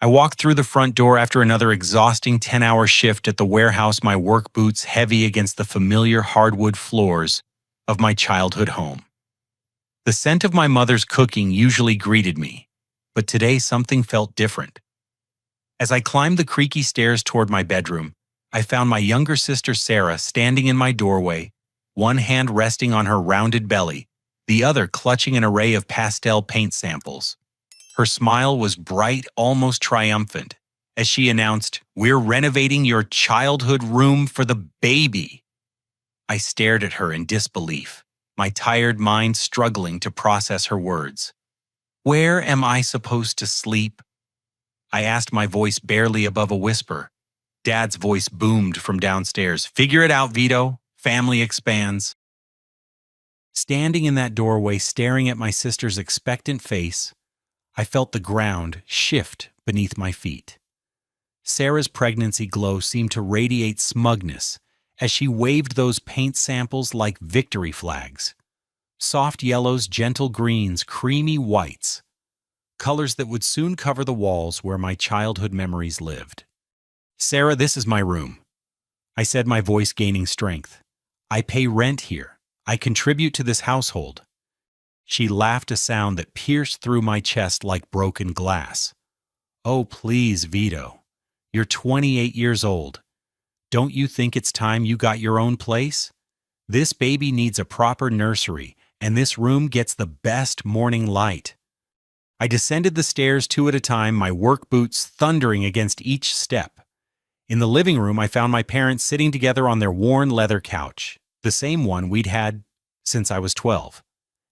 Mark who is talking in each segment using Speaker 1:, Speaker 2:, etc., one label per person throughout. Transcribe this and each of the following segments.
Speaker 1: I walked through the front door after another exhausting 10-hour shift at the warehouse, my work boots heavy against the familiar hardwood floors of my childhood home. The scent of my mother's cooking usually greeted me, but today something felt different. As I climbed the creaky stairs toward my bedroom, I found my younger sister Sarah standing in my doorway, one hand resting on her rounded belly, the other clutching an array of pastel paint samples. Her smile was bright, almost triumphant, as she announced, "We're renovating your childhood room for the baby." I stared at her in disbelief, my tired mind struggling to process her words. "Where am I supposed to sleep?" I asked, my voice barely above a whisper. Dad's voice boomed from downstairs. "Figure it out, Vito. Family expands." Standing in that doorway, staring at my sister's expectant face, I felt the ground shift beneath my feet. Sarah's pregnancy glow seemed to radiate smugness as she waved those paint samples like victory flags. Soft yellows, gentle greens, creamy whites. Colors that would soon cover the walls where my childhood memories lived. "Sarah, this is my room," I said, my voice gaining strength. "I pay rent here. I contribute to this household." She laughed, a sound that pierced through my chest like broken glass. "Oh, please, Vito. You're 28 years old. Don't you think it's time you got your own place? This baby needs a proper nursery, and this room gets the best morning light." I descended the stairs 2 at a time, my work boots thundering against each step. In the living room, I found my parents sitting together on their worn leather couch, the same one we'd had since I was 12.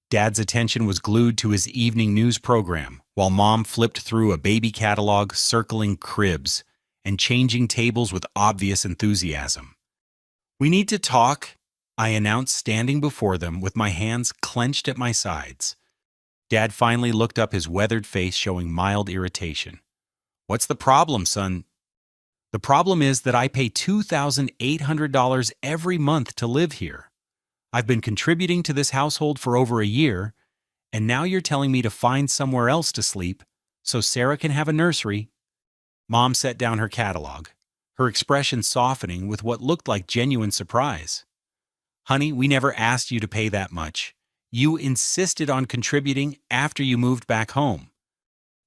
Speaker 1: Dad's attention was glued to his evening news program, while Mom flipped through a baby catalog, circling cribs and changing tables with obvious enthusiasm. "We need to talk," I announced, standing before them with my hands clenched at my sides. Dad finally looked up, his weathered face showing mild irritation. "What's the problem, son?" "The problem is that I pay $2,800 every month to live here. I've been contributing to this household for over a year, and now you're telling me to find somewhere else to sleep so Sarah can have a nursery." Mom set down her catalog, her expression softening with what looked like genuine surprise. "Honey, we never asked you to pay that much. You insisted on contributing after you moved back home."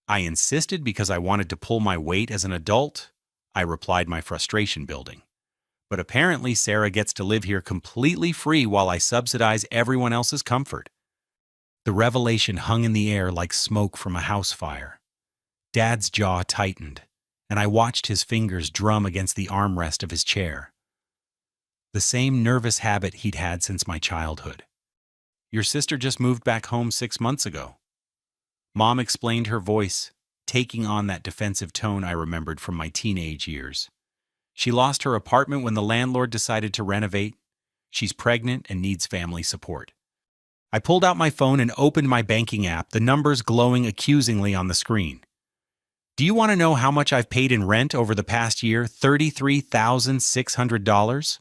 Speaker 1: "I insisted because I wanted to pull my weight as an adult," I replied, my frustration building. "But apparently Sarah gets to live here completely free while I subsidize everyone else's comfort." The revelation hung in the air like smoke from a house fire. Dad's jaw tightened, and I watched his fingers drum against the armrest of his chair. The same nervous habit he'd had since my childhood. "Your sister just moved back home 6 months ago." Mom explained, her voice taking on that defensive tone I remembered from my teenage years. "She lost her apartment when the landlord decided to renovate. She's pregnant and needs family support." I pulled out my phone and opened my banking app, the numbers glowing accusingly on the screen. "Do you want to know how much I've paid in rent over the past year? $33,600.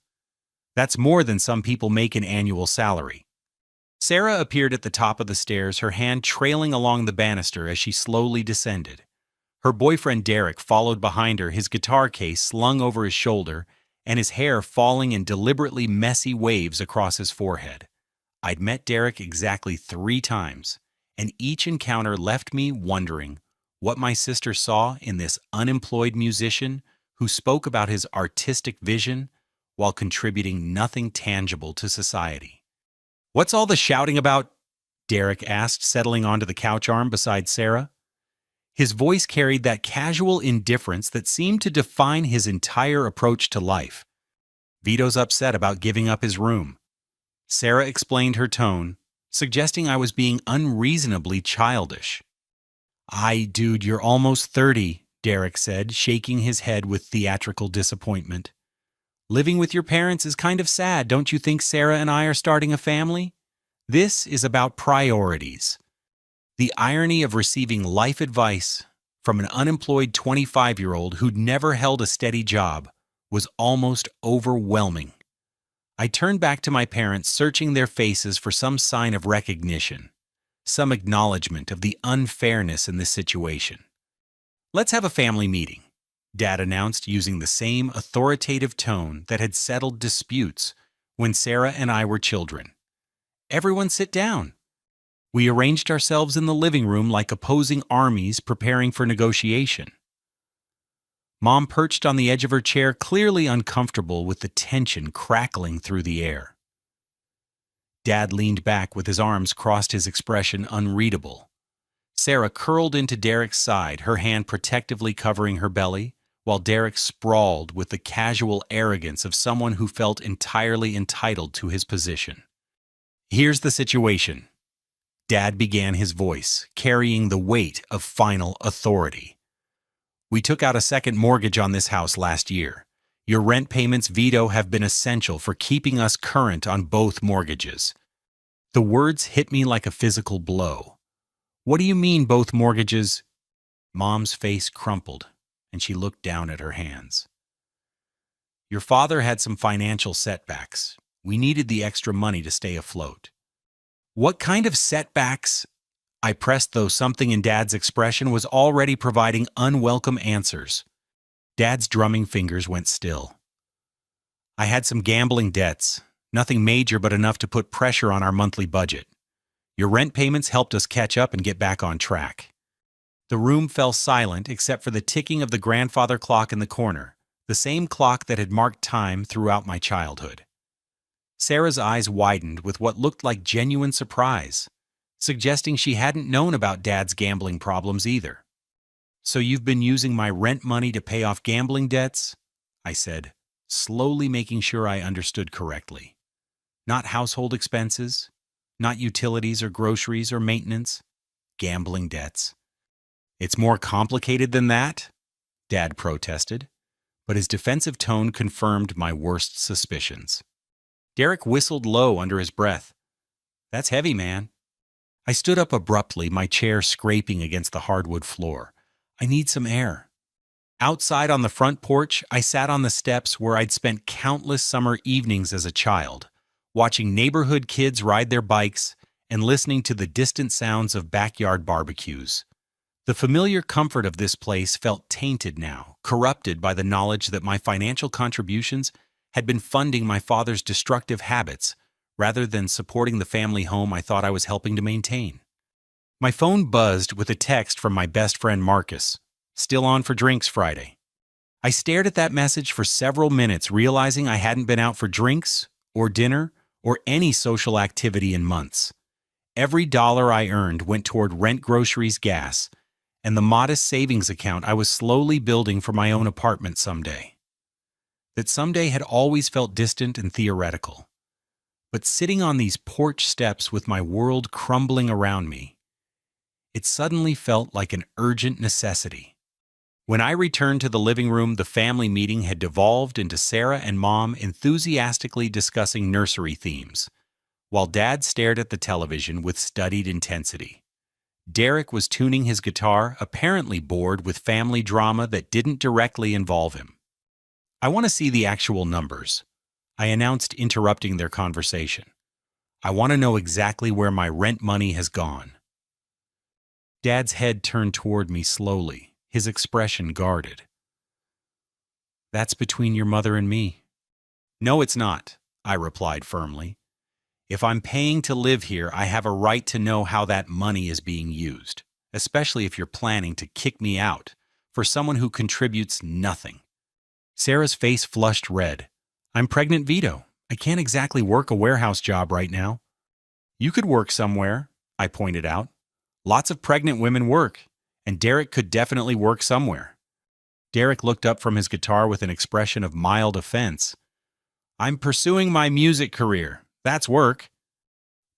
Speaker 1: That's more than some people make in annual salary." Sarah appeared at the top of the stairs, her hand trailing along the banister as she slowly descended. Her boyfriend Derek followed behind her, his guitar case slung over his shoulder and his hair falling in deliberately messy waves across his forehead. I'd met Derek exactly 3 times, and each encounter left me wondering what my sister saw in this unemployed musician who spoke about his artistic vision while contributing nothing tangible to society. "What's all the shouting about?" Derek asked, settling onto the couch arm beside Sarah. His voice carried that casual indifference that seemed to define his entire approach to life. "Vito's upset about giving up his room." Sarah explained, her tone suggesting I was being unreasonably childish. Dude, you're almost 30, Derek said, shaking his head with theatrical disappointment. "Living with your parents is kind of sad, don't you think Sarah and I are starting a family? This is about priorities." The irony of receiving life advice from an unemployed 25-year-old who'd never held a steady job was almost overwhelming. I turned back to my parents, searching their faces for some sign of recognition, some acknowledgement of the unfairness in this situation. Let's have a family meeting, Dad announced using the same authoritative tone that had settled disputes when Sarah and I were children. Everyone sit down. We arranged ourselves in the living room like opposing armies preparing for negotiation. Mom perched on the edge of her chair, clearly uncomfortable with the tension crackling through the air. Dad leaned back with his arms crossed, his expression unreadable. Sarah curled into Derek's side, her hand protectively covering her belly, while Derek sprawled with the casual arrogance of someone who felt entirely entitled to his position. Here's the situation. Dad began, his voice carrying the weight of final authority. We took out a second mortgage on this house last year. Your rent payments veto have been essential for keeping us current on both mortgages. The words hit me like a physical blow. What do you mean, both mortgages? Mom's face crumpled, and she looked down at her hands. Your father had some financial setbacks. We needed the extra money to stay afloat. What kind of setbacks? I pressed, though something in Dad's expression was already providing unwelcome answers. Dad's drumming fingers went still. I had some gambling debts, nothing major but enough to put pressure on our monthly budget. Your rent payments helped us catch up and get back on track. The room fell silent except for the ticking of the grandfather clock in the corner, the same clock that had marked time throughout my childhood. Sarah's eyes widened with what looked like genuine surprise, suggesting she hadn't known about Dad's gambling problems either. So you've been using my rent money to pay off gambling debts? I said, slowly making sure I understood correctly. Not household expenses, not utilities or groceries or maintenance, gambling debts. It's more complicated than that, Dad protested, but his defensive tone confirmed my worst suspicions. Derek whistled low under his breath. That's heavy, man. I stood up abruptly, my chair scraping against the hardwood floor. I need some air. Outside on the front porch, I sat on the steps where I'd spent countless summer evenings as a child, watching neighborhood kids ride their bikes and listening to the distant sounds of backyard barbecues. The familiar comfort of this place felt tainted now, corrupted by the knowledge that my financial contributions had been funding my father's destructive habits rather than supporting the family home I thought I was helping to maintain. My phone buzzed with a text from my best friend Marcus, still on for drinks Friday. I stared at that message for several minutes, realizing I hadn't been out for drinks or dinner or any social activity in months. Every dollar I earned went toward rent, groceries, gas, and the modest savings account I was slowly building for my own apartment someday. That someday had always felt distant and theoretical. But sitting on these porch steps with my world crumbling around me, it suddenly felt like an urgent necessity. When I returned to the living room, the family meeting had devolved into Sarah and Mom enthusiastically discussing nursery themes, while Dad stared at the television with studied intensity. Derek was tuning his guitar, apparently bored with family drama that didn't directly involve him. I want to see the actual numbers, I announced, interrupting their conversation. I want to know exactly where my rent money has gone. Dad's head turned toward me slowly, his expression guarded. That's between your mother and me. No, it's not, I replied firmly. If I'm paying to live here, I have a right to know how that money is being used, especially if you're planning to kick me out for someone who contributes nothing. Sarah's face flushed red. I'm pregnant, Vito. I can't exactly work a warehouse job right now. You could work somewhere, I pointed out. Lots of pregnant women work, and Derek could definitely work somewhere. Derek looked up from his guitar with an expression of mild offense. I'm pursuing my music career. That's work.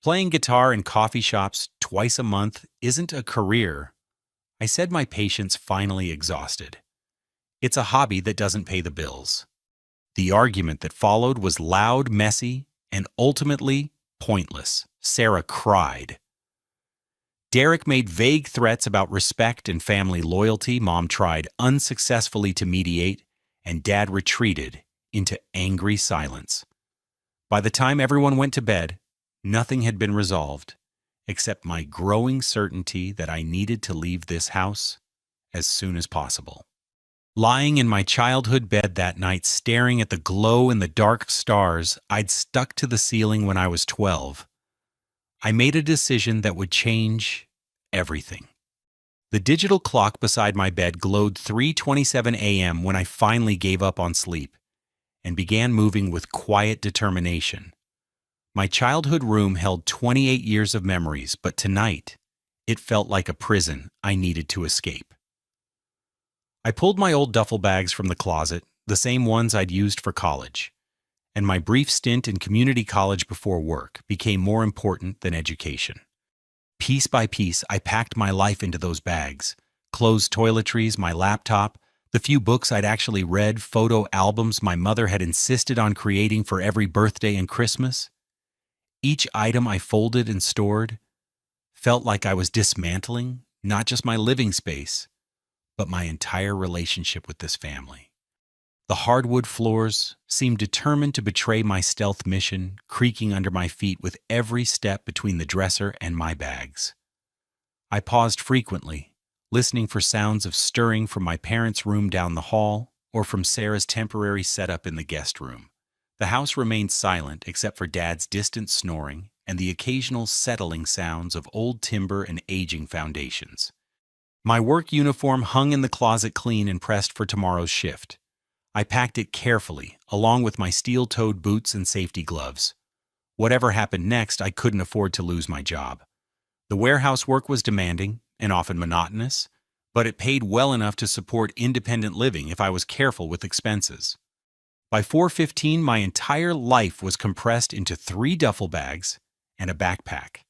Speaker 1: Playing guitar in coffee shops twice a month isn't a career, I said, my patience finally exhausted. It's a hobby that doesn't pay the bills. The argument that followed was loud, messy, and ultimately pointless. Sarah cried. Derek made vague threats about respect and family loyalty. Mom tried unsuccessfully to mediate, and Dad retreated into angry silence. By the time everyone went to bed, nothing had been resolved, except my growing certainty that I needed to leave this house as soon as possible. Lying in my childhood bed that night, staring at the glow in the dark stars I'd stuck to the ceiling when I was 12, I made a decision that would change everything. The digital clock beside my bed glowed 3:27 a.m. when I finally gave up on sleep and began moving with quiet determination. My childhood room held 28 years of memories, but tonight, it felt like a prison I needed to escape. I pulled my old duffel bags from the closet, the same ones I'd used for college, and my brief stint in community college before work became more important than education. Piece by piece, I packed my life into those bags: clothes, toiletries, my laptop, the few books I'd actually read, photo albums my mother had insisted on creating for every birthday and Christmas. Each item I folded and stored felt like I was dismantling not just my living space, but my entire relationship with this family. The hardwood floors seemed determined to betray my stealth mission, creaking under my feet with every step between the dresser and my bags. I paused frequently, listening for sounds of stirring from my parents' room down the hall or from Sarah's temporary setup in the guest room. The house remained silent except for Dad's distant snoring and the occasional settling sounds of old timber and aging foundations. My work uniform hung in the closet, clean and pressed for tomorrow's shift. I packed it carefully, along with my steel-toed boots and safety gloves. Whatever happened next, I couldn't afford to lose my job. The warehouse work was demanding and often monotonous, but it paid well enough to support independent living if I was careful with expenses. By 4:15, my entire life was compressed into 3 duffel bags and a backpack.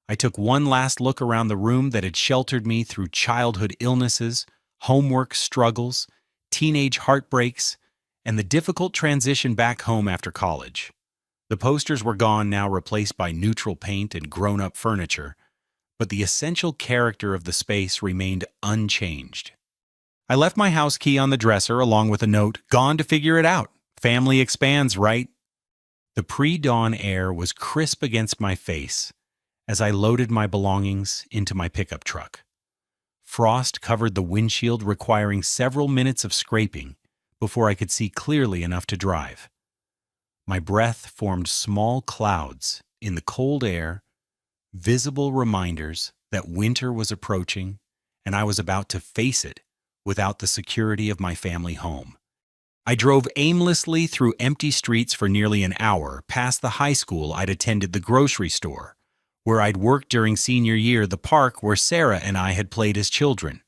Speaker 1: I took one last look around the room that had sheltered me through childhood illnesses, homework struggles, teenage heartbreaks, and the difficult transition back home after college. The posters were gone now, replaced by neutral paint and grown-up furniture, but the essential character of the space remained unchanged. I left my house key on the dresser along with a note, "Gone to figure it out. Family expands, right?" The pre-dawn air was crisp against my face as I loaded my belongings into my pickup truck. Frost covered the windshield, requiring several minutes of scraping before I could see clearly enough to drive. My breath formed small clouds in the cold air, visible reminders that winter was approaching and I was about to face it without the security of my family home. I drove aimlessly through empty streets for nearly an hour, past the high school I'd attended, the grocery store where I'd worked during senior year, the park where Sarah and I had played as children.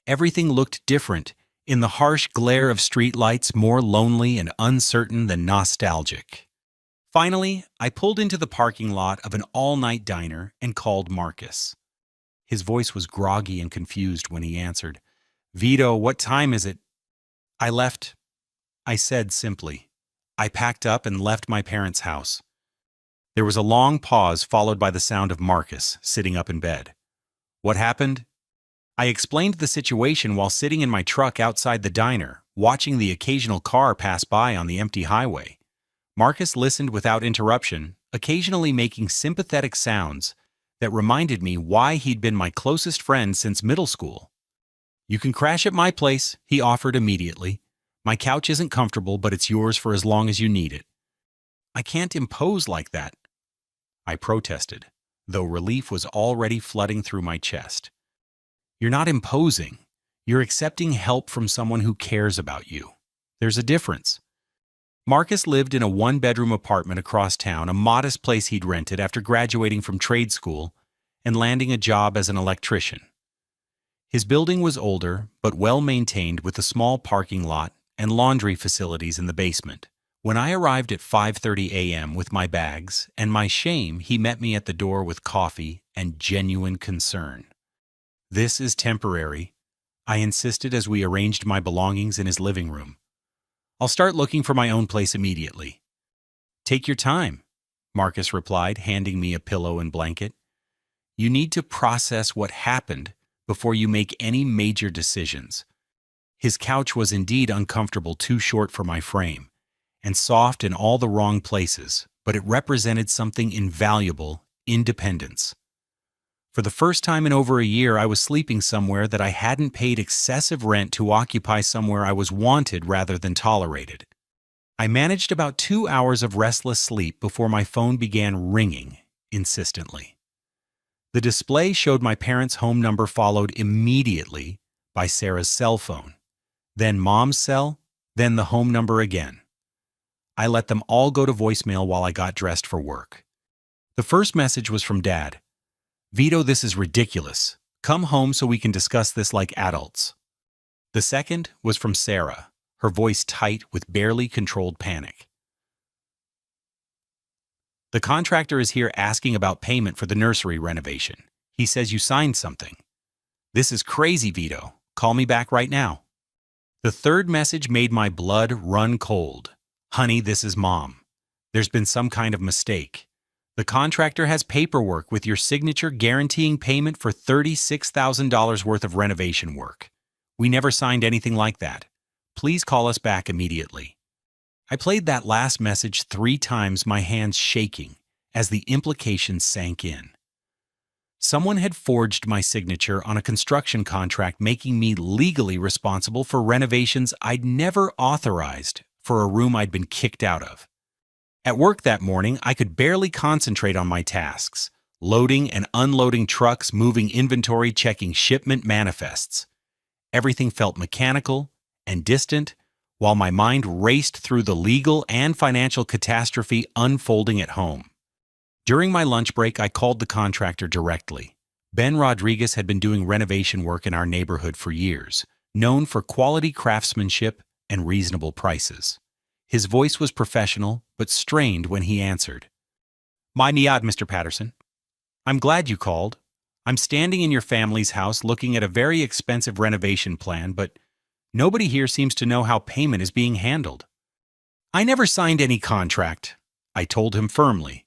Speaker 1: Everything looked different in the harsh glare of streetlights, more lonely and uncertain than nostalgic. Finally, I pulled into the parking lot of an all-night diner and called Marcus. His voice was groggy and confused when he answered. "Vito, what time is it?" "I left," I said simply. "I packed up and left my parents' house." There was a long pause, followed by the sound of Marcus sitting up in bed. "What happened?" I explained the situation while sitting in my truck outside the diner, watching the occasional car pass by on the empty highway. Marcus listened without interruption, occasionally making sympathetic sounds that reminded me why he'd been my closest friend since middle school. "You can crash at my place," he offered immediately. "My couch isn't comfortable, but it's yours for as long as you need it." "I can't impose like that," I protested, though relief was already flooding through my chest. "You're not imposing. You're accepting help from someone who cares about you. There's a difference." Marcus lived in a one-bedroom apartment across town, a modest place he'd rented after graduating from trade school and landing a job as an electrician. His building was older, but well-maintained, with a small parking lot and laundry facilities in the basement. When I arrived at 5:30 a.m. with my bags and my shame, he met me at the door with coffee and genuine concern. "This is temporary," I insisted as we arranged my belongings in his living room. "I'll start looking for my own place immediately." "Take your time," Marcus replied, handing me a pillow and blanket. "You need to process what happened before you make any major decisions." His couch was indeed uncomfortable, too short for my frame, and soft in all the wrong places, but it represented something invaluable: independence. For the first time in over a year, I was sleeping somewhere that I hadn't paid excessive rent to occupy somewhere I was wanted rather than tolerated. I managed about 2 hours of restless sleep before my phone began ringing insistently. The display showed my parents' home number followed immediately by Sarah's cell phone, then Mom's cell, then the home number again. I let them all go to voicemail while I got dressed for work. The first message was from Dad. "Vito, this is ridiculous. Come home so we can discuss this like adults." The second was from Sarah, her voice tight with barely controlled panic. "The contractor is here asking about payment for the nursery renovation. He says you signed something. This is crazy, Vito. Call me back right now." The third message made my blood run cold. "Honey, this is Mom. There's been some kind of mistake. The contractor has paperwork with your signature guaranteeing payment for $36,000 worth of renovation work. We never signed anything like that. Please call us back immediately." I played that last message 3 times, my hands shaking, as the implications sank in. Someone had forged my signature on a construction contract, making me legally responsible for renovations I'd never authorized for a room I'd been kicked out of. At work that morning, I could barely concentrate on my tasks, loading and unloading trucks, moving inventory, checking shipment manifests. Everything felt mechanical and distant, while my mind raced through the legal and financial catastrophe unfolding at home. During my lunch break, I called the contractor directly. Ben Rodriguez had been doing renovation work in our neighborhood for years, known for quality craftsmanship and reasonable prices. His voice was professional, but strained when he answered. "My niad, Mr. Patterson. I'm glad you called. I'm standing in your family's house looking at a very expensive renovation plan, but nobody here seems to know how payment is being handled." "I never signed any contract," I told him firmly.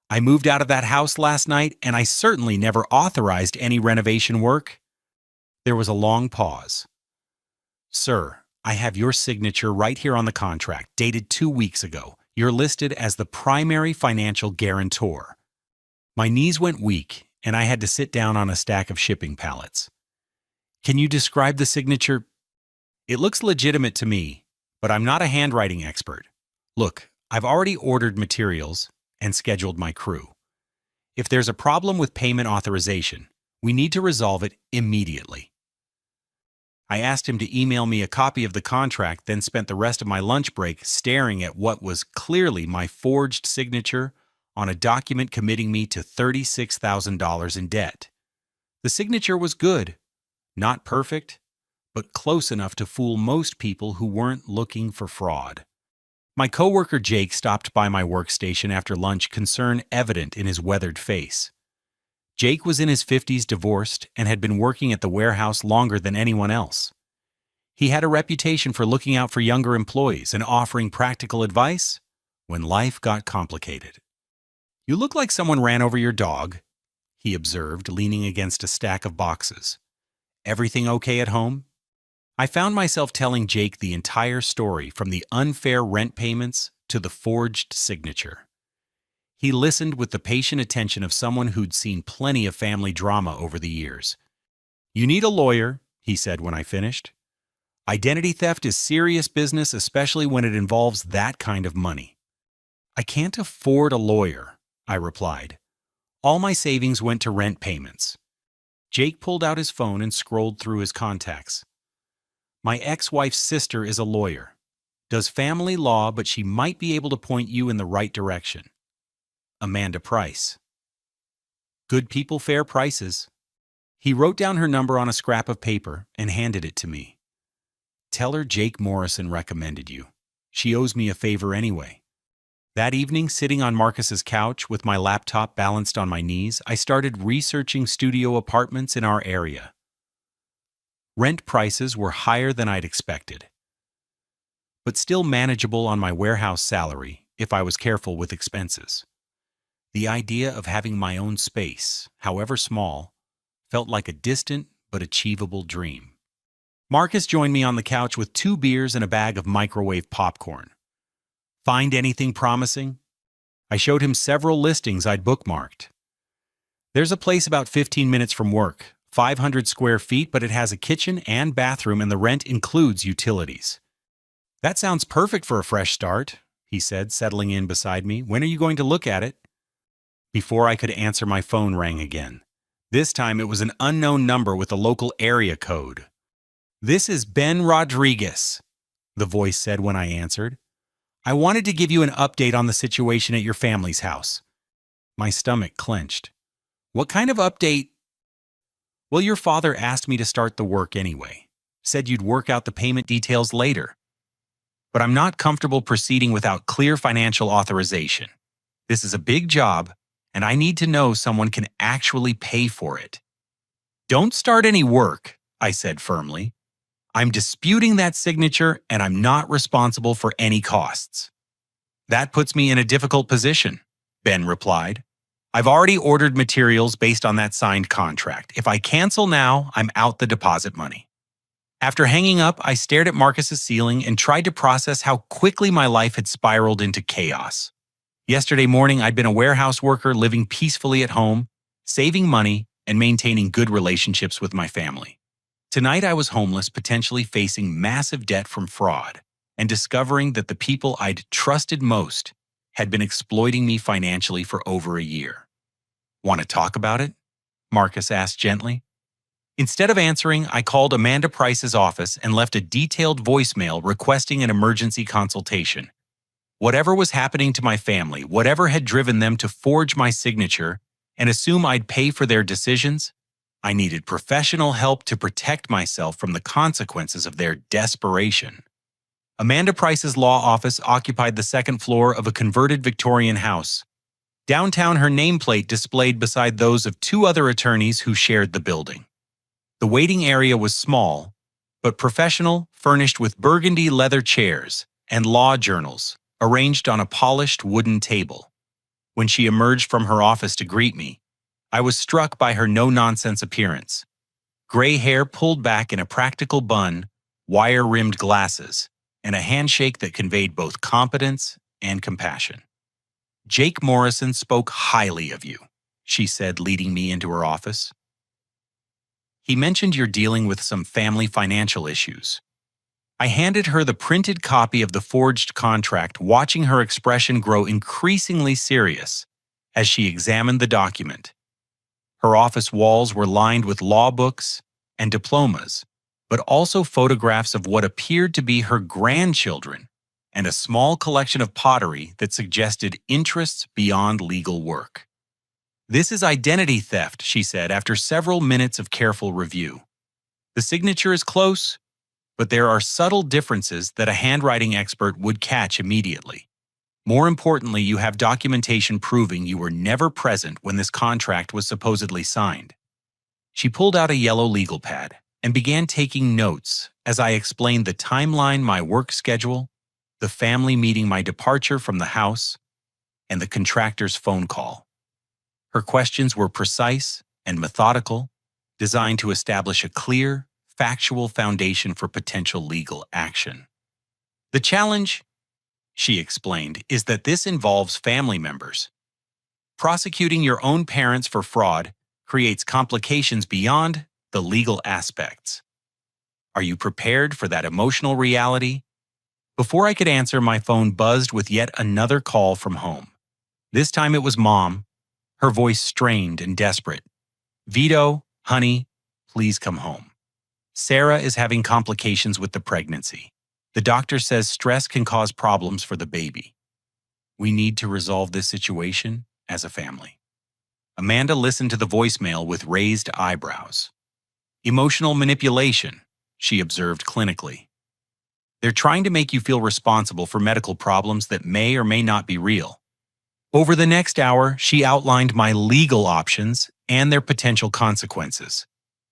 Speaker 1: "I moved out of that house last night, and I certainly never authorized any renovation work." There was a long pause. "Sir, I have your signature right here on the contract, dated 2 weeks ago. You're listed as the primary financial guarantor." My knees went weak, and I had to sit down on a stack of shipping pallets. "Can you describe the signature?" "It looks legitimate to me, but I'm not a handwriting expert. Look, I've already ordered materials and scheduled my crew. If there's a problem with payment authorization, we need to resolve it immediately." I asked him to email me a copy of the contract, then spent the rest of my lunch break staring at what was clearly my forged signature on a document committing me to $36,000 in debt. The signature was good, not perfect, but close enough to fool most people who weren't looking for fraud. My coworker Jake stopped by my workstation after lunch, concern evident in his weathered face. Jake was in his 50s, divorced, and had been working at the warehouse longer than anyone else. He had a reputation for looking out for younger employees and offering practical advice when life got complicated. "You look like someone ran over your dog," he observed, leaning against a stack of boxes. "Everything okay at home?" I found myself telling Jake the entire story, from the unfair rent payments to the forged signature. He listened with the patient attention of someone who'd seen plenty of family drama over the years. "You need a lawyer," he said when I finished. "Identity theft is serious business, especially when it involves that kind of money." "I can't afford a lawyer," I replied. "All my savings went to rent payments." Jake pulled out his phone and scrolled through his contacts. "My ex-wife's sister is a lawyer. Does family law, but she might be able to point you in the right direction. Amanda Price. Good people, fair prices." He wrote down her number on a scrap of paper and handed it to me. "Tell her Jake Morrison recommended you. She owes me a favor anyway." That evening, sitting on Marcus's couch with my laptop balanced on my knees, I started researching studio apartments in our area. Rent prices were higher than I'd expected, but still manageable on my warehouse salary if I was careful with expenses. The idea of having my own space, however small, felt like a distant but achievable dream. Marcus joined me on the couch with 2 beers and a bag of microwave popcorn. "Find anything promising?" I showed him several listings I'd bookmarked. There's a place about 15 minutes from work, 500 square feet, but it has a kitchen and bathroom and the rent includes utilities. That sounds perfect for a fresh start, he said, settling in beside me. When are you going to look at it? Before I could answer, my phone rang again. This time it was an unknown number with a local area code. "This is Ben Rodriguez," the voice said when I answered. "I wanted to give you an update on the situation at your family's house." My stomach clenched. "What kind of update?" "Well, your father asked me to start the work anyway. Said you'd work out the payment details later. But I'm not comfortable proceeding without clear financial authorization. This is a big job, and I need to know someone can actually pay for it." "Don't start any work," I said firmly. "I'm disputing that signature, and I'm not responsible for any costs." "That puts me in a difficult position," Ben replied. "I've already ordered materials based on that signed contract. If I cancel now, I'm out the deposit money." After hanging up, I stared at Marcus's ceiling and tried to process how quickly my life had spiraled into chaos. Yesterday morning, I'd been a warehouse worker living peacefully at home, saving money, and maintaining good relationships with my family. Tonight, I was homeless, potentially facing massive debt from fraud, and discovering that the people I'd trusted most had been exploiting me financially for over a year. "Want to talk about it?" Marcus asked gently. Instead of answering, I called Amanda Price's office and left a detailed voicemail requesting an emergency consultation. Whatever was happening to my family, whatever had driven them to forge my signature and assume I'd pay for their decisions, I needed professional help to protect myself from the consequences of their desperation. Amanda Price's law office occupied the second floor of a converted Victorian house. Downtown, her nameplate displayed beside those of two other attorneys who shared the building. The waiting area was small, but professional, furnished with burgundy leather chairs and law journals arranged on a polished wooden table. When she emerged from her office to greet me, I was struck by her no-nonsense appearance. Gray hair pulled back in a practical bun, wire-rimmed glasses, and a handshake that conveyed both competence and compassion. "Jake Morrison spoke highly of you," she said, leading me into her office. "He mentioned you're dealing with some family financial issues." I handed her the printed copy of the forged contract, watching her expression grow increasingly serious as she examined the document. Her office walls were lined with law books and diplomas, but also photographs of what appeared to be her grandchildren and a small collection of pottery that suggested interests beyond legal work. "This is identity theft," she said after several minutes of careful review. "The signature is close, but there are subtle differences that a handwriting expert would catch immediately. More importantly, you have documentation proving you were never present when this contract was supposedly signed." She pulled out a yellow legal pad and began taking notes as I explained the timeline, my work schedule, the family meeting, my departure from the house, and the contractor's phone call. Her questions were precise and methodical, designed to establish a clear, factual foundation for potential legal action. "The challenge," she explained, "is that this involves family members. Prosecuting your own parents for fraud creates complications beyond the legal aspects. Are you prepared for that emotional reality?" Before I could answer, my phone buzzed with yet another call from home. This time it was Mom, her voice strained and desperate. "Vito, honey, please come home. Sarah is having complications with the pregnancy. The doctor says stress can cause problems for the baby. We need to resolve this situation as a family." Amanda listened to the voicemail with raised eyebrows. "Emotional manipulation," she observed clinically. "They're trying to make you feel responsible for medical problems that may or may not be real." Over the next hour, she outlined my legal options and their potential consequences.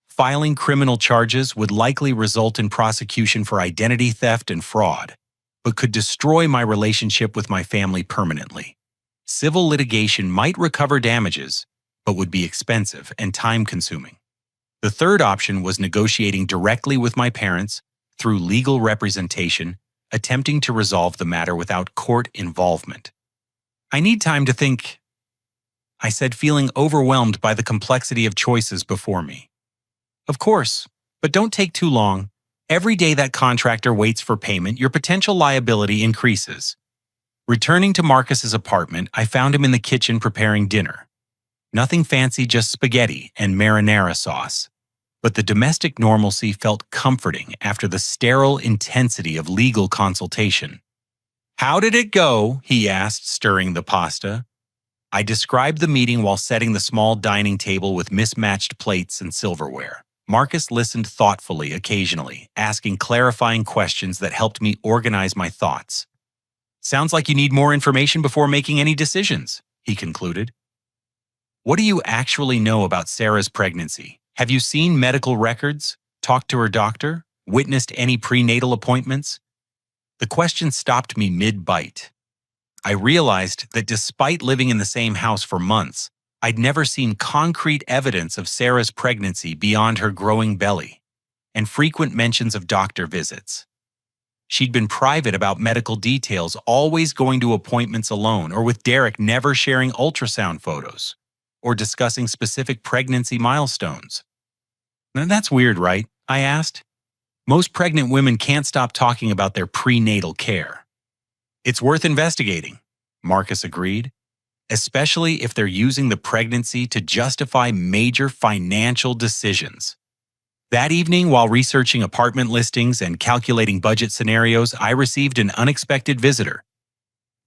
Speaker 1: Filing criminal charges would likely result in prosecution for identity theft and fraud, but could destroy my relationship with my family permanently. Civil litigation might recover damages, but would be expensive and time-consuming. The third option was negotiating directly with my parents through legal representation, attempting to resolve the matter without court involvement. "I need time to think," I said, feeling overwhelmed by the complexity of choices before me. Of course, but don't take too long. Every day that contractor waits for payment, your potential liability increases. Returning to Marcus's apartment, I found him in the kitchen preparing dinner. Nothing fancy, just spaghetti and marinara sauce. But the domestic normalcy felt comforting after the sterile intensity of legal consultation. "How did it go?" he asked, stirring the pasta. I described the meeting while setting the small dining table with mismatched plates and silverware. Marcus listened thoughtfully occasionally, asking clarifying questions that helped me organize my thoughts. "Sounds like you need more information before making any decisions," he concluded. "What do you actually know about Sarah's pregnancy? Have you seen medical records, talked to her doctor, witnessed any prenatal appointments?" The question stopped me mid-bite. I realized that despite living in the same house for months, I'd never seen concrete evidence of Sarah's pregnancy beyond her growing belly and frequent mentions of doctor visits. She'd been private about medical details, always going to appointments alone or with Derek, never sharing ultrasound photos or discussing specific pregnancy milestones. "Now that's weird, right?" I asked. "Most pregnant women can't stop talking about their prenatal care." "It's worth investigating," Marcus agreed, "especially if they're using the pregnancy to justify major financial decisions." That evening, while researching apartment listings and calculating budget scenarios, I received an unexpected visitor.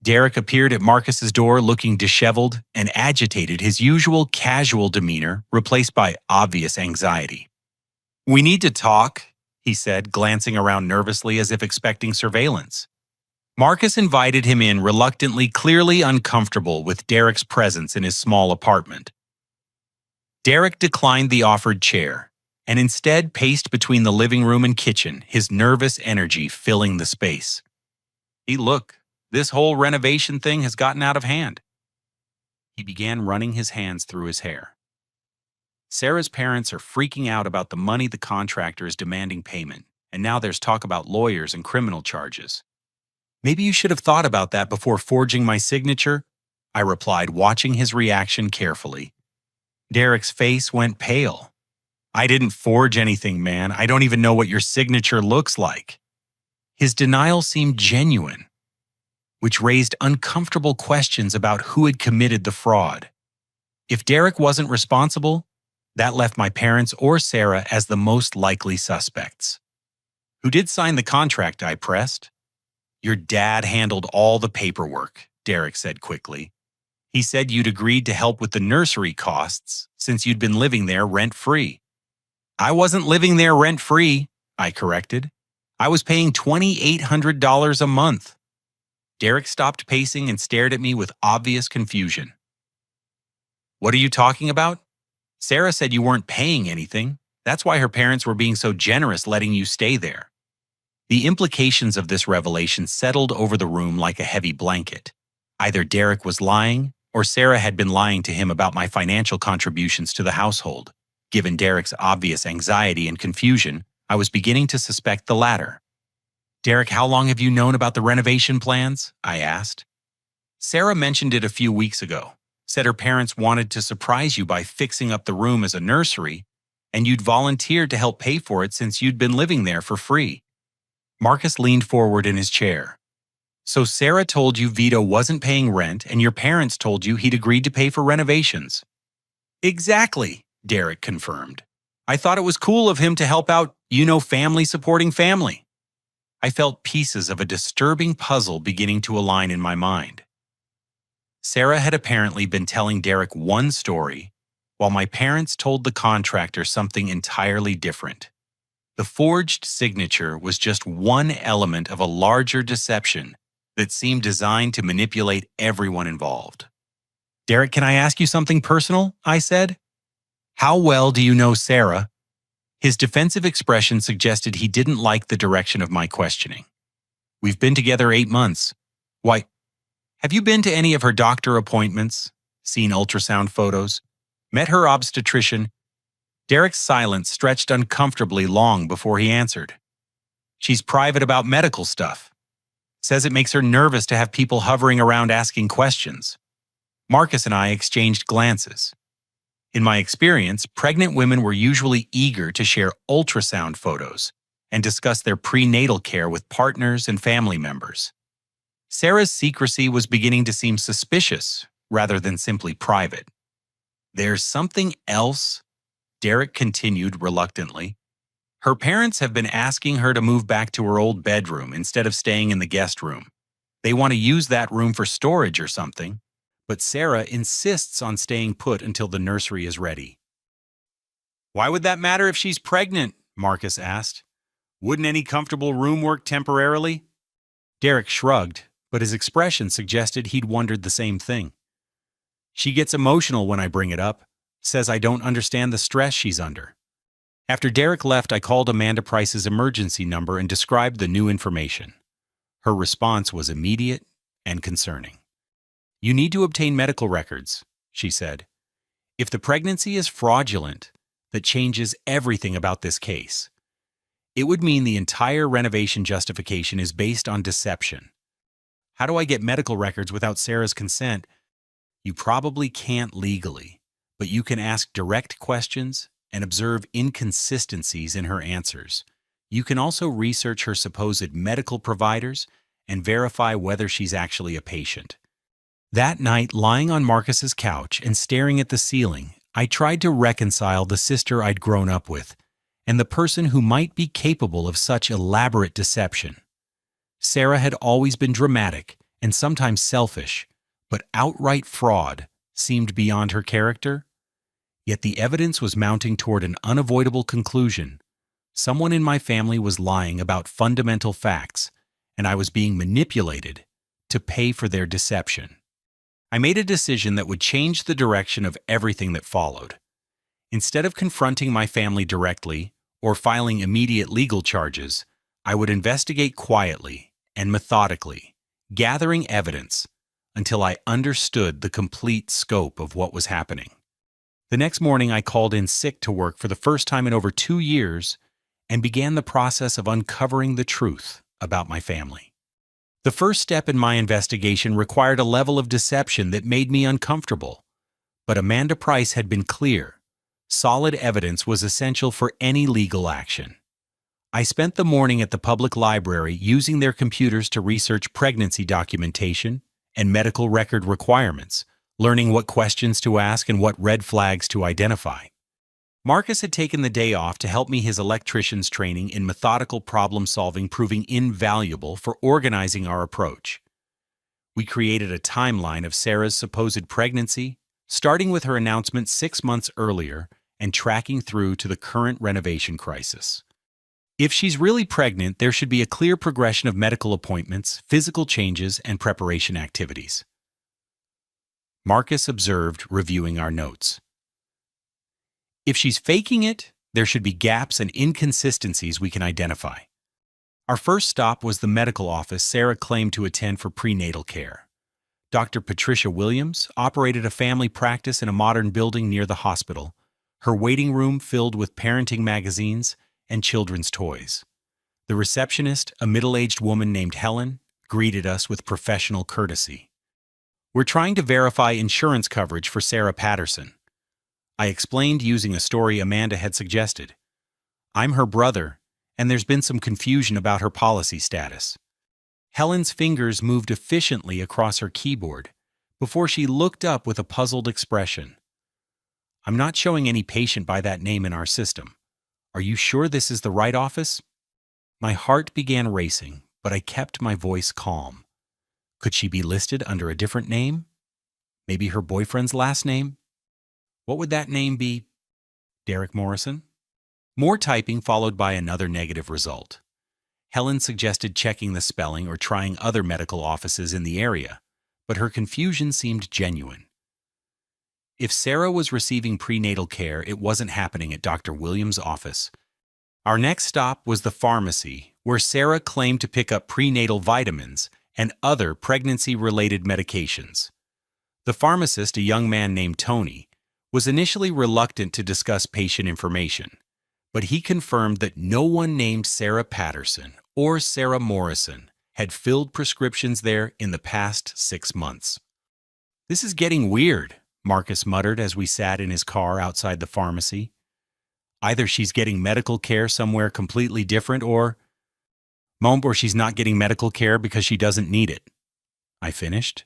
Speaker 1: Derek appeared at Marcus's door looking disheveled and agitated, his usual casual demeanor replaced by obvious anxiety. "We need to talk," he said, glancing around nervously as if expecting surveillance. Marcus invited him in reluctantly, clearly uncomfortable with Derek's presence in his small apartment. Derek declined the offered chair and instead paced between the living room and kitchen, his nervous energy filling the space. "Look, this whole renovation thing has gotten out of hand." He began running his hands through his hair. "Sarah's parents are freaking out about the money the contractor is demanding payment, and now there's talk about lawyers and criminal charges." "Maybe you should have thought about that before forging my signature," I replied, watching his reaction carefully. Derek's face went pale. "I didn't forge anything, man. I don't even know what your signature looks like." His denial seemed genuine, which raised uncomfortable questions about who had committed the fraud. If Derek wasn't responsible, that left my parents or Sarah as the most likely suspects. "Who did sign the contract?" I pressed. "Your dad handled all the paperwork," Derek said quickly. "He said you'd agreed to help with the nursery costs since you'd been living there rent-free." "I wasn't living there rent-free," I corrected. "I was paying $2,800 a month." Derek stopped pacing and stared at me with obvious confusion. "What are you talking about? Sarah said you weren't paying anything. That's why her parents were being so generous letting you stay there." The implications of this revelation settled over the room like a heavy blanket. Either Derek was lying, or Sarah had been lying to him about my financial contributions to the household. Given Derek's obvious anxiety and confusion, I was beginning to suspect the latter. "Derek, how long have you known about the renovation plans?" I asked. "Sarah mentioned it a few weeks ago. Said her parents wanted to surprise you by fixing up the room as a nursery, and you'd volunteered to help pay for it since you'd been living there for free." Marcus leaned forward in his chair. "So Sarah told you Vito wasn't paying rent, and your parents told you he'd agreed to pay for renovations?" "Exactly," Derek confirmed. "I thought it was cool of him to help out, family supporting family." I felt pieces of a disturbing puzzle beginning to align in my mind. Sarah had apparently been telling Derek one story, while my parents told the contractor something entirely different. The forged signature was just one element of a larger deception that seemed designed to manipulate everyone involved. "Derek, can I ask you something personal?" I said. "How well do you know Sarah?" His defensive expression suggested he didn't like the direction of my questioning. "We've been together 8 months. Why, have you been to any of her doctor appointments? Seen ultrasound photos? Met her obstetrician?" Derek's silence stretched uncomfortably long before he answered. "She's private about medical stuff. Says it makes her nervous to have people hovering around asking questions." Marcus and I exchanged glances. In my experience, pregnant women were usually eager to share ultrasound photos and discuss their prenatal care with partners and family members. Sarah's secrecy was beginning to seem suspicious rather than simply private. "There's something else," Derek continued reluctantly. "Her parents have been asking her to move back to her old bedroom instead of staying in the guest room. They want to use that room for storage or something, but Sarah insists on staying put until the nursery is ready." "Why would that matter if she's pregnant?" Marcus asked. "Wouldn't any comfortable room work temporarily?" Derek shrugged, but his expression suggested he'd wondered the same thing. "She gets emotional when I bring it up, says I don't understand the stress she's under." After Derek left, I called Amanda Price's emergency number and described the new information. Her response was immediate and concerning. "You need to obtain medical records," she said. "If the pregnancy is fraudulent, that changes everything about this case. It would mean the entire renovation justification is based on deception." "How do I get medical records without Sarah's consent?" "You probably can't legally, but you can ask direct questions and observe inconsistencies in her answers. You can also research her supposed medical providers and verify whether she's actually a patient." That night, lying on Marcus's couch and staring at the ceiling, I tried to reconcile the sister I'd grown up with and the person who might be capable of such elaborate deception. Sarah had always been dramatic and sometimes selfish, but outright fraud seemed beyond her character. Yet the evidence was mounting toward an unavoidable conclusion. Someone in my family was lying about fundamental facts, and I was being manipulated to pay for their deception. I made a decision that would change the direction of everything that followed. Instead of confronting my family directly or filing immediate legal charges, I would investigate quietly and methodically, gathering evidence until I understood the complete scope of what was happening. The next morning, I called in sick to work for the first time in over 2 years and began the process of uncovering the truth about my family. The first step in my investigation required a level of deception that made me uncomfortable. But Amanda Price had been clear. Solid evidence was essential for any legal action. I spent the morning at the public library using their computers to research pregnancy documentation and medical record requirements, learning what questions to ask and what red flags to identify. Marcus had taken the day off to help me his electrician's training in methodical problem-solving proving invaluable for organizing our approach. We created a timeline of Sarah's supposed pregnancy, starting with her announcement 6 months earlier and tracking through to the current renovation crisis. If she's really pregnant, there should be a clear progression of medical appointments, physical changes, and preparation activities. Marcus observed, reviewing our notes. If she's faking it, there should be gaps and inconsistencies we can identify. Our first stop was the medical office Sarah claimed to attend for prenatal care. Dr. Patricia Williams operated a family practice in a modern building near the hospital, her waiting room filled with parenting magazines and children's toys. The receptionist, a middle-aged woman named Helen, greeted us with professional courtesy. "We're trying to verify insurance coverage for Sarah Patterson." I explained using a story Amanda had suggested. "I'm her brother, and there's been some confusion about her policy status." Helen's fingers moved efficiently across her keyboard before she looked up with a puzzled expression. "I'm not showing any patient by that name in our system. Are you sure this is the right office?" My heart began racing, but I kept my voice calm. Could she be listed under a different name? Maybe her boyfriend's last name? What would that name be? Derek Morrison? More typing followed by another negative result. Helen suggested checking the spelling or trying other medical offices in the area, but her confusion seemed genuine. If Sarah was receiving prenatal care, it wasn't happening at Dr. Williams' office. Our next stop was the pharmacy, where Sarah claimed to pick up prenatal vitamins and other pregnancy-related medications. The pharmacist, a young man named Tony, was initially reluctant to discuss patient information, but he confirmed that no one named Sarah Patterson or Sarah Morrison had filled prescriptions there in the past 6 months. "This is getting weird," Marcus muttered as we sat in his car outside the pharmacy. "Either she's getting medical care somewhere completely different or she's not getting medical care because she doesn't need it," I finished.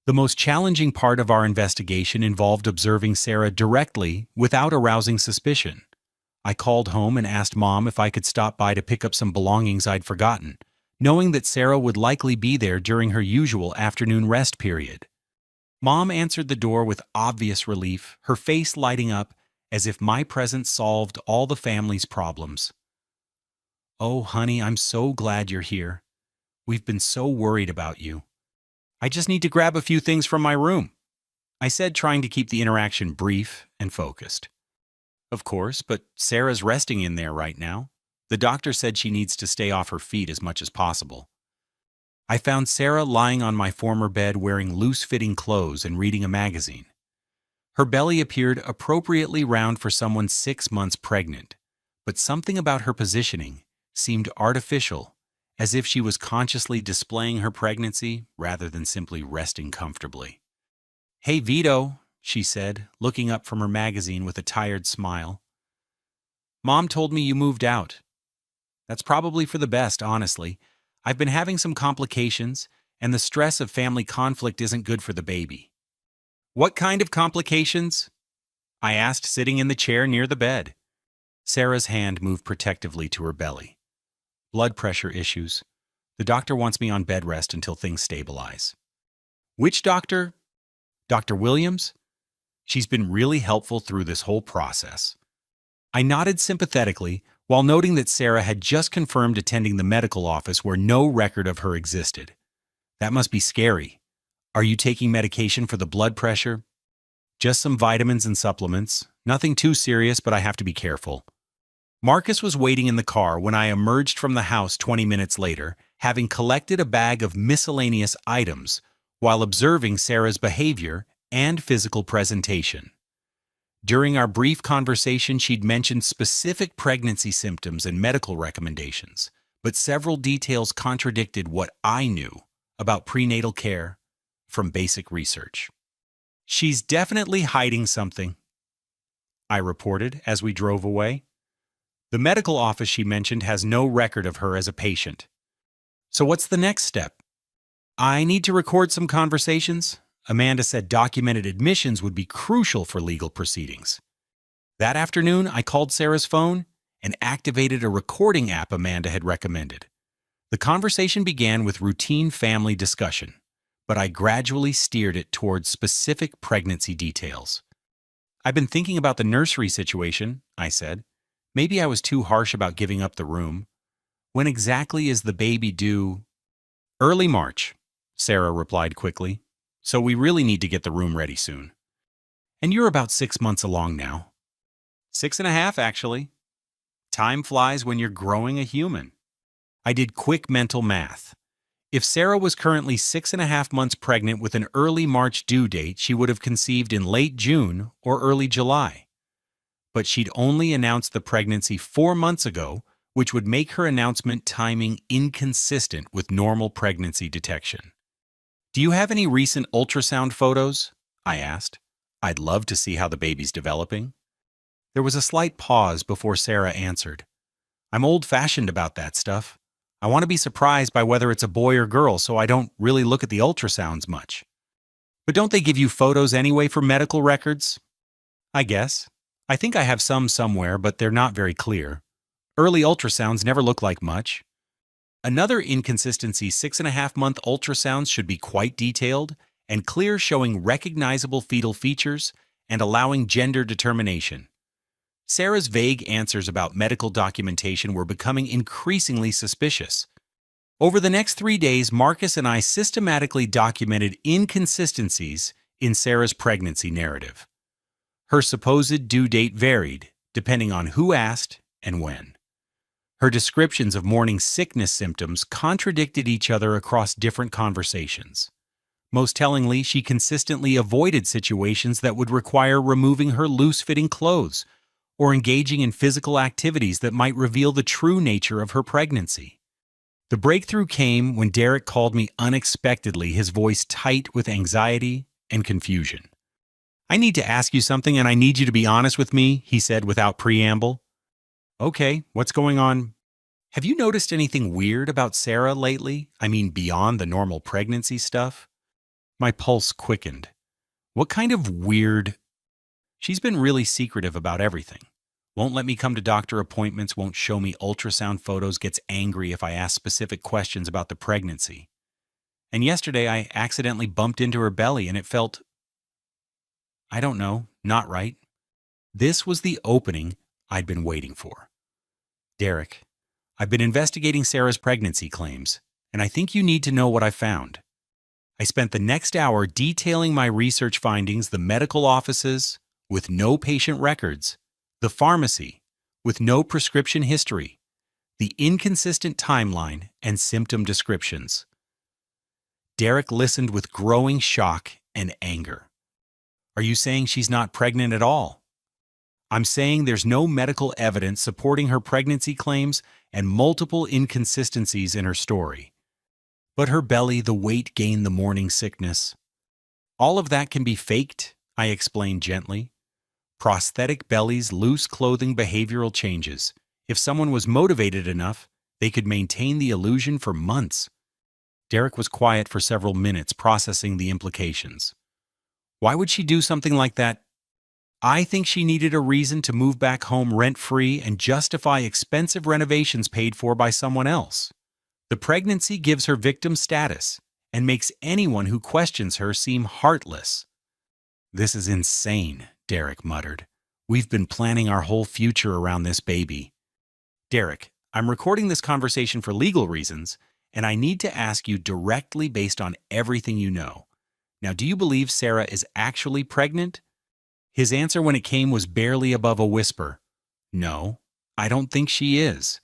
Speaker 1: The most challenging part of our investigation involved observing Sarah directly without arousing suspicion. I called home and asked Mom if I could stop by to pick up some belongings I'd forgotten, knowing that Sarah would likely be there during her usual afternoon rest period. Mom answered the door with obvious relief, her face lighting up as if my presence solved all the family's problems. "Oh, honey, I'm so glad you're here. We've been so worried about you. I just need to grab a few things from my room," I said, trying to keep the interaction brief and focused. "Of course, but Sarah's resting in there right now. The doctor said she needs to stay off her feet as much as possible." I found Sarah lying on my former bed wearing loose-fitting clothes and reading a magazine. Her belly appeared appropriately round for someone 6 months pregnant, but something about her positioning seemed artificial, as if she was consciously displaying her pregnancy rather than simply resting comfortably. "Hey, Vito," she said, looking up from her magazine with a tired smile. "Mom told me you moved out. That's probably for the best, honestly. I've been having some complications, and the stress of family conflict isn't good for the baby." "What kind of complications?" I asked, sitting in the chair near the bed. Sarah's hand moved protectively to her belly. "Blood pressure issues. The doctor wants me on bed rest until things stabilize." "Which doctor?" "Dr. Williams? She's been really helpful through this whole process." I nodded sympathetically while noting that Sarah had just confirmed attending the medical office where no record of her existed. "That must be scary. Are you taking medication for the blood pressure?" "Just some vitamins and supplements. Nothing too serious, but I have to be careful." Marcus was waiting in the car when I emerged from the house 20 minutes later, having collected a bag of miscellaneous items while observing Sarah's behavior and physical presentation. During our brief conversation, she'd mentioned specific pregnancy symptoms and medical recommendations, but several details contradicted what I knew about prenatal care from basic research. "She's definitely hiding something," I reported as we drove away. "The medical office she mentioned has no record of her as a patient." "So what's the next step?" "I need to record some conversations." Amanda said documented admissions would be crucial for legal proceedings. That afternoon, I called Sarah's phone and activated a recording app Amanda had recommended. The conversation began with routine family discussion, but I gradually steered it towards specific pregnancy details. "I've been thinking about the nursery situation," I said. "Maybe I was too harsh about giving up the room. When exactly is the baby due?" "Early March," Sarah replied quickly. "So we really need to get the room ready soon." "And you're about 6 months along now." 6.5, actually. Time flies when you're growing a human. I did quick mental math. If Sarah was currently 6.5 months pregnant with an early March due date, she would have conceived in late June or early July. But she'd only announced the pregnancy 4 months ago, which would make her announcement timing inconsistent with normal pregnancy detection. "Do you have any recent ultrasound photos?" I asked. "I'd love to see how the baby's developing." There was a slight pause before Sarah answered. "I'm old-fashioned about that stuff. I want to be surprised by whether it's a boy or girl, so I don't really look at the ultrasounds much." "But don't they give you photos anyway for medical records?" "I guess. I think I have some somewhere, but they're not very clear. Early ultrasounds never look like much." Another inconsistency: 6.5-month ultrasounds should be quite detailed and clear, showing recognizable fetal features and allowing gender determination. Sarah's vague answers about medical documentation were becoming increasingly suspicious. Over the next 3 days, Marcus and I systematically documented inconsistencies in Sarah's pregnancy narrative. Her supposed due date varied, depending on who asked and when. Her descriptions of morning sickness symptoms contradicted each other across different conversations. Most tellingly, she consistently avoided situations that would require removing her loose-fitting clothes or engaging in physical activities that might reveal the true nature of her pregnancy. The breakthrough came when Derek called me unexpectedly, his voice tight with anxiety and confusion. "I need to ask you something and I need you to be honest with me," he said without preamble. "Okay, what's going on?" "Have you noticed anything weird about Sarah lately? I mean, beyond the normal pregnancy stuff?" My pulse quickened. "What kind of weird?" "She's been really secretive about everything. Won't let me come to doctor appointments, won't show me ultrasound photos, gets angry if I ask specific questions about the pregnancy. And yesterday I accidentally bumped into her belly and it felt, I don't know, not right." This was the opening I'd been waiting for. "Derek, I've been investigating Sarah's pregnancy claims, and I think you need to know what I found." I spent the next hour detailing my research findings, the medical offices with no patient records, the pharmacy with no prescription history, the inconsistent timeline and symptom descriptions. Derek listened with growing shock and anger. "Are you saying she's not pregnant at all?" "I'm saying there's no medical evidence supporting her pregnancy claims and multiple inconsistencies in her story. But her belly, the weight gain, the morning sickness. All of that can be faked," I explained gently. "Prosthetic bellies, loose clothing, behavioral changes. If someone was motivated enough, they could maintain the illusion for months." Derek was quiet for several minutes, processing the implications. "Why would she do something like that?" "I think she needed a reason to move back home rent-free and justify expensive renovations paid for by someone else. The pregnancy gives her victim status and makes anyone who questions her seem heartless." "This is insane," Derek muttered. "We've been planning our whole future around this baby." "Derek, I'm recording this conversation for legal reasons, and I need to ask you directly based on everything you know. Now, do you believe Sarah is actually pregnant?" His answer when it came was barely above a whisper. "No, I don't think she is."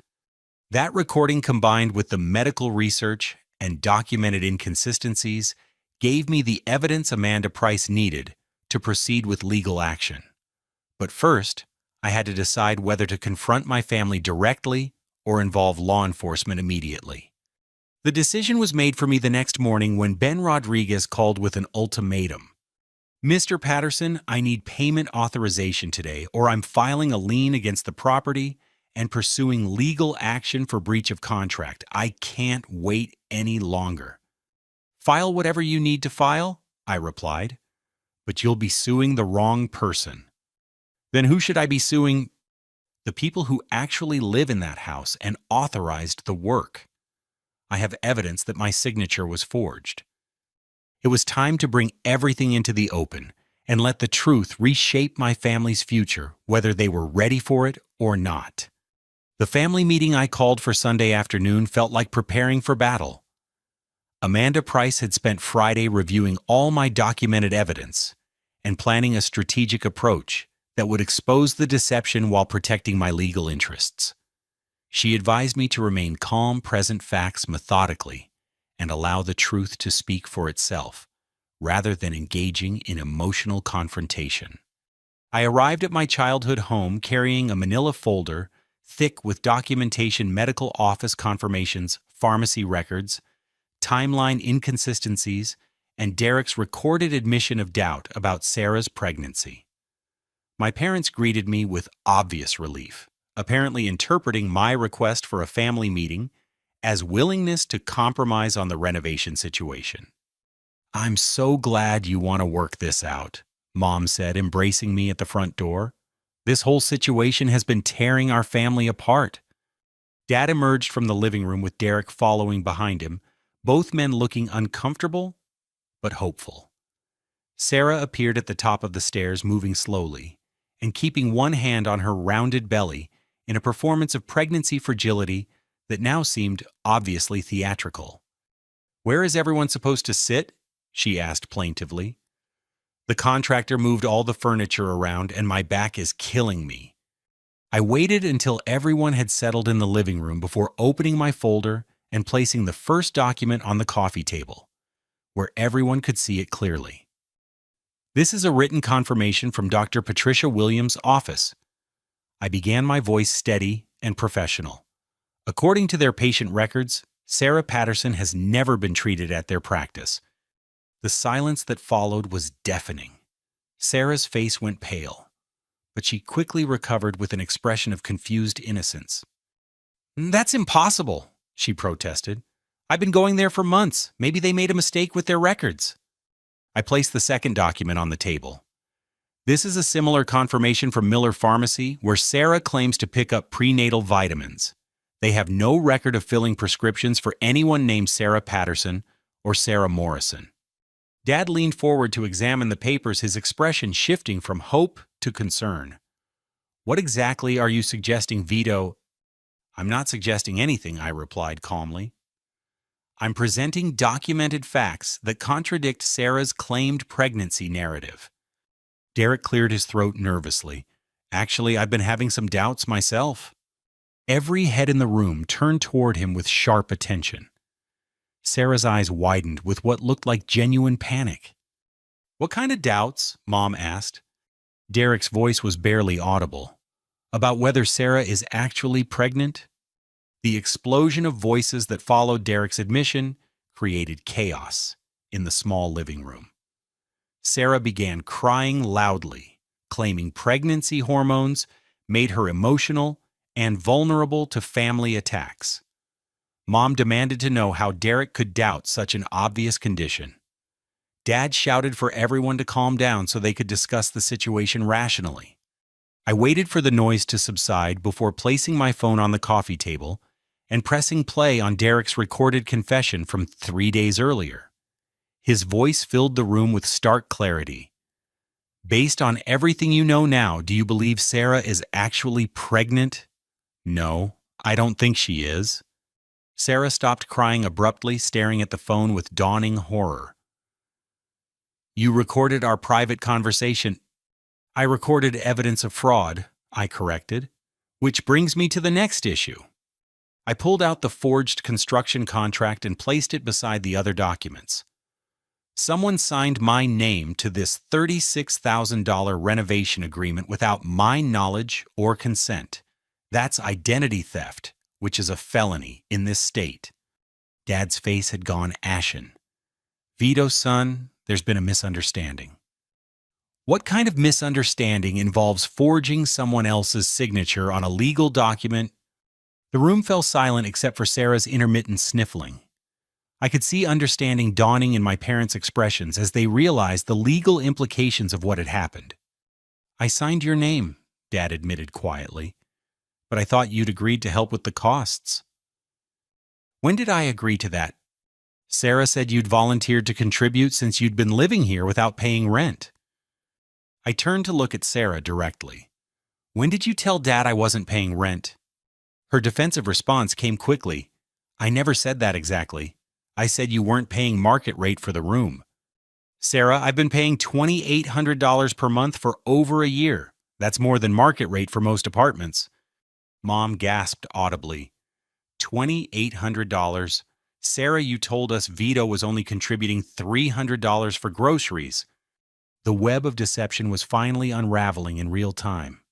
Speaker 1: That recording, combined with the medical research and documented inconsistencies, gave me the evidence Amanda Price needed to proceed with legal action. But first, I had to decide whether to confront my family directly or involve law enforcement immediately. The decision was made for me the next morning when Ben Rodriguez called with an ultimatum. "Mr. Patterson, I need payment authorization today, or I'm filing a lien against the property and pursuing legal action for breach of contract. I can't wait any longer." "File whatever you need to file," I replied, "but you'll be suing the wrong person." "Then who should I be suing?" "The people who actually live in that house and authorized the work. I have evidence that my signature was forged." It was time to bring everything into the open and let the truth reshape my family's future, whether they were ready for it or not. The family meeting I called for Sunday afternoon felt like preparing for battle. Amanda Price had spent Friday reviewing all my documented evidence and planning a strategic approach that would expose the deception while protecting my legal interests. She advised me to remain calm, present facts methodically, and allow the truth to speak for itself, rather than engaging in emotional confrontation. I arrived at my childhood home carrying a manila folder thick with documentation, medical office confirmations, pharmacy records, timeline inconsistencies, and Derek's recorded admission of doubt about Sarah's pregnancy. My parents greeted me with obvious relief, apparently interpreting my request for a family meeting as willingness to compromise on the renovation situation. "I'm so glad you want to work this out," Mom said, embracing me at the front door. "This whole situation has been tearing our family apart." Dad emerged from the living room with Derek following behind him, both men looking uncomfortable but hopeful. Sarah appeared at the top of the stairs, moving slowly and keeping one hand on her rounded belly in a performance of pregnancy fragility that now seemed obviously theatrical. "Where is everyone supposed to sit?" she asked plaintively. "The contractor moved all the furniture around and my back is killing me." I waited until everyone had settled in the living room before opening my folder and placing the first document on the coffee table, where everyone could see it clearly. "This is a written confirmation from Dr. Patricia Williams' office." I began, my voice steady and professional. "According to their patient records, Sarah Patterson has never been treated at their practice. The silence that followed was deafening. Sarah's face went pale, but she quickly recovered with an expression of confused innocence. "That's impossible," she protested. "I've been going there for months. Maybe they made a mistake with their records." I placed the second document on the table. This is a similar confirmation from Miller Pharmacy, where Sarah claims to pick up prenatal vitamins. They have no record of filling prescriptions for anyone named Sarah Patterson or Sarah Morrison. Dad leaned forward to examine the papers, his expression shifting from hope to concern. "What exactly are you suggesting, Vito?" "I'm not suggesting anything," I replied calmly. "I'm presenting documented facts that contradict Sarah's claimed pregnancy narrative." Derek cleared his throat nervously. "Actually, I've been having some doubts myself." Every head in the room turned toward him with sharp attention. Sarah's eyes widened with what looked like genuine panic. "What kind of doubts?" Mom asked. Derek's voice was barely audible. "About whether Sarah is actually pregnant?" The explosion of voices that followed Derek's admission created chaos in the small living room. Sarah began crying loudly, claiming pregnancy hormones made her emotional and vulnerable to family attacks. Mom demanded to know how Derek could doubt such an obvious condition. Dad shouted for everyone to calm down so they could discuss the situation rationally. I waited for the noise to subside before placing my phone on the coffee table and pressing play on Derek's recorded confession from 3 days earlier. His voice filled the room with stark clarity. "Based on everything you know now, do you believe Sarah is actually pregnant?" "No, I don't think she is." Sarah stopped crying abruptly, staring at the phone with dawning horror. "You recorded our private conversation." "I recorded evidence of fraud," I corrected. "Which brings me to the next issue." I pulled out the forged construction contract and placed it beside the other documents. "Someone signed my name to this $36,000 renovation agreement without my knowledge or consent. That's identity theft, which is a felony in this state." Dad's face had gone ashen. "Vito, son, there's been a misunderstanding." "What kind of misunderstanding involves forging someone else's signature on a legal document?" The room fell silent except for Sarah's intermittent sniffling. I could see understanding dawning in my parents' expressions as they realized the legal implications of what had happened. "I signed your name," Dad admitted quietly, "but I thought you'd agreed to help with the costs." "When did I agree to that?" "Sarah said you'd volunteered to contribute since you'd been living here without paying rent." I turned to look at Sarah directly. "When did you tell Dad I wasn't paying rent?" Her defensive response came quickly. "I never said that exactly. I said you weren't paying market rate for the room." "Sarah, I've been paying $2,800 per month for over a year. That's more than market rate for most apartments." Mom gasped audibly. $2,800? "Sarah, you told us Vito was only contributing $300 for groceries." The web of deception was finally unraveling in real time.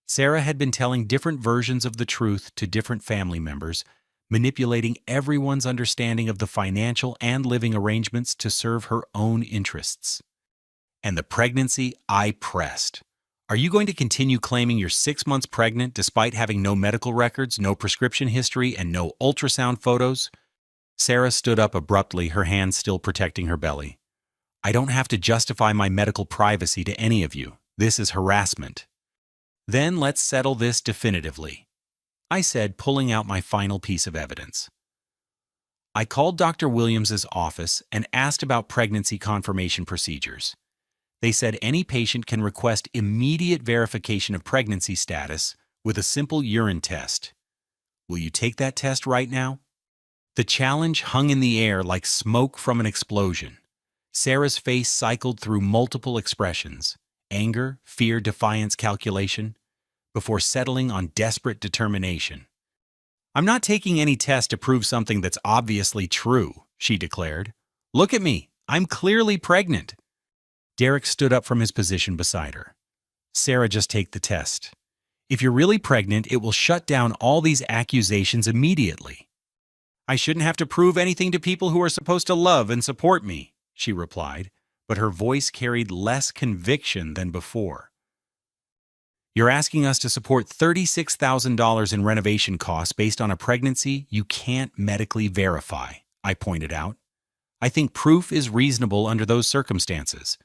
Speaker 1: Sarah had been telling different versions of the truth to different family members, manipulating everyone's understanding of the financial and living arrangements to serve her own interests. And the pregnancy I pressed. "Are you going to continue claiming you're 6 months pregnant despite having no medical records, no prescription history, and no ultrasound photos?" Sarah stood up abruptly, her hands still protecting her belly. "I don't have to justify my medical privacy to any of you. This is harassment." "Then let's settle this definitively," I said, pulling out my final piece of evidence. I called Dr. Williams's office and asked about pregnancy confirmation procedures. They said any patient can request immediate verification of pregnancy status with a simple urine test. Will you take that test right now? The challenge hung in the air like smoke from an explosion. Sarah's face cycled through multiple expressions: anger, fear, defiance, calculation, before settling on desperate determination. "I'm not taking any test to prove something that's obviously true," she declared. "Look at me. I'm clearly pregnant." Derek stood up from his position beside her. "Sarah, just take the test. If you're really pregnant, it will shut down all these accusations immediately." "I shouldn't have to prove anything to people who are supposed to love and support me," she replied, but her voice carried less conviction than before. You're asking us to support $36,000 in renovation costs based on a pregnancy you can't medically verify, I pointed out. I think proof is reasonable under those circumstances.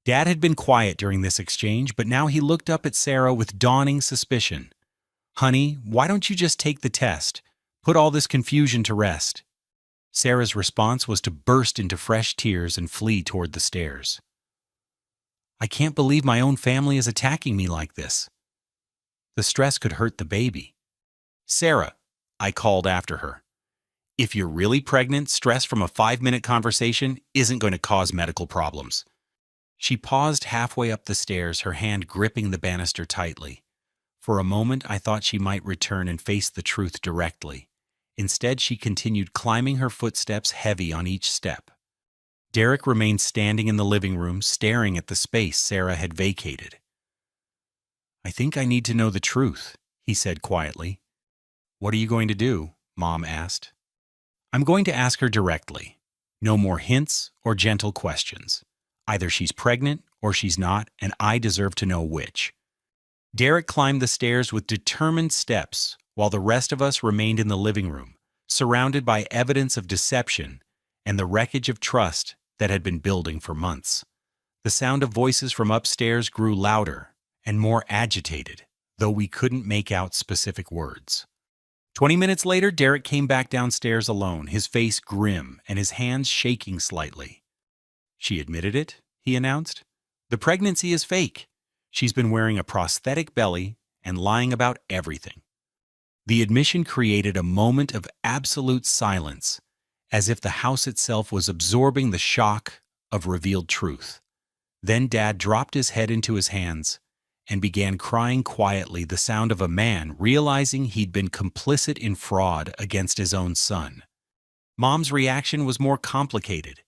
Speaker 1: Dad had been quiet during this exchange, but now he looked up at Sarah with dawning suspicion. Honey, why don't you just take the test? Put all this confusion to rest. Sarah's response was to burst into fresh tears and flee toward the stairs. I can't believe my own family is attacking me like this. The stress could hurt the baby. Sarah, I called after her. If you're really pregnant, stress from a 5-minute conversation isn't going to cause medical problems. She paused halfway up the stairs, her hand gripping the banister tightly. For a moment, I thought she might return and face the truth directly. Instead, she continued climbing, her footsteps heavy on each step. Derek remained standing in the living room, staring at the space Sarah had vacated. I think I need to know the truth, he said quietly. What are you going to do? Mom asked. I'm going to ask her directly. No more hints or gentle questions. Either she's pregnant or she's not, and I deserve to know which. Derek climbed the stairs with determined steps, while the rest of us remained in the living room, surrounded by evidence of deception and the wreckage of trust that had been building for months. The sound of voices from upstairs grew louder and more agitated, though we couldn't make out specific words. 20 minutes later, Derek came back downstairs alone, his face grim and his hands shaking slightly. She admitted it, he announced. The pregnancy is fake. She's been wearing a prosthetic belly and lying about everything. The admission created a moment of absolute silence, as if the house itself was absorbing the shock of revealed truth. Then Dad dropped his head into his hands and began crying quietly, the sound of a man realizing he'd been complicit in fraud against his own son. Mom's reaction was more complicated.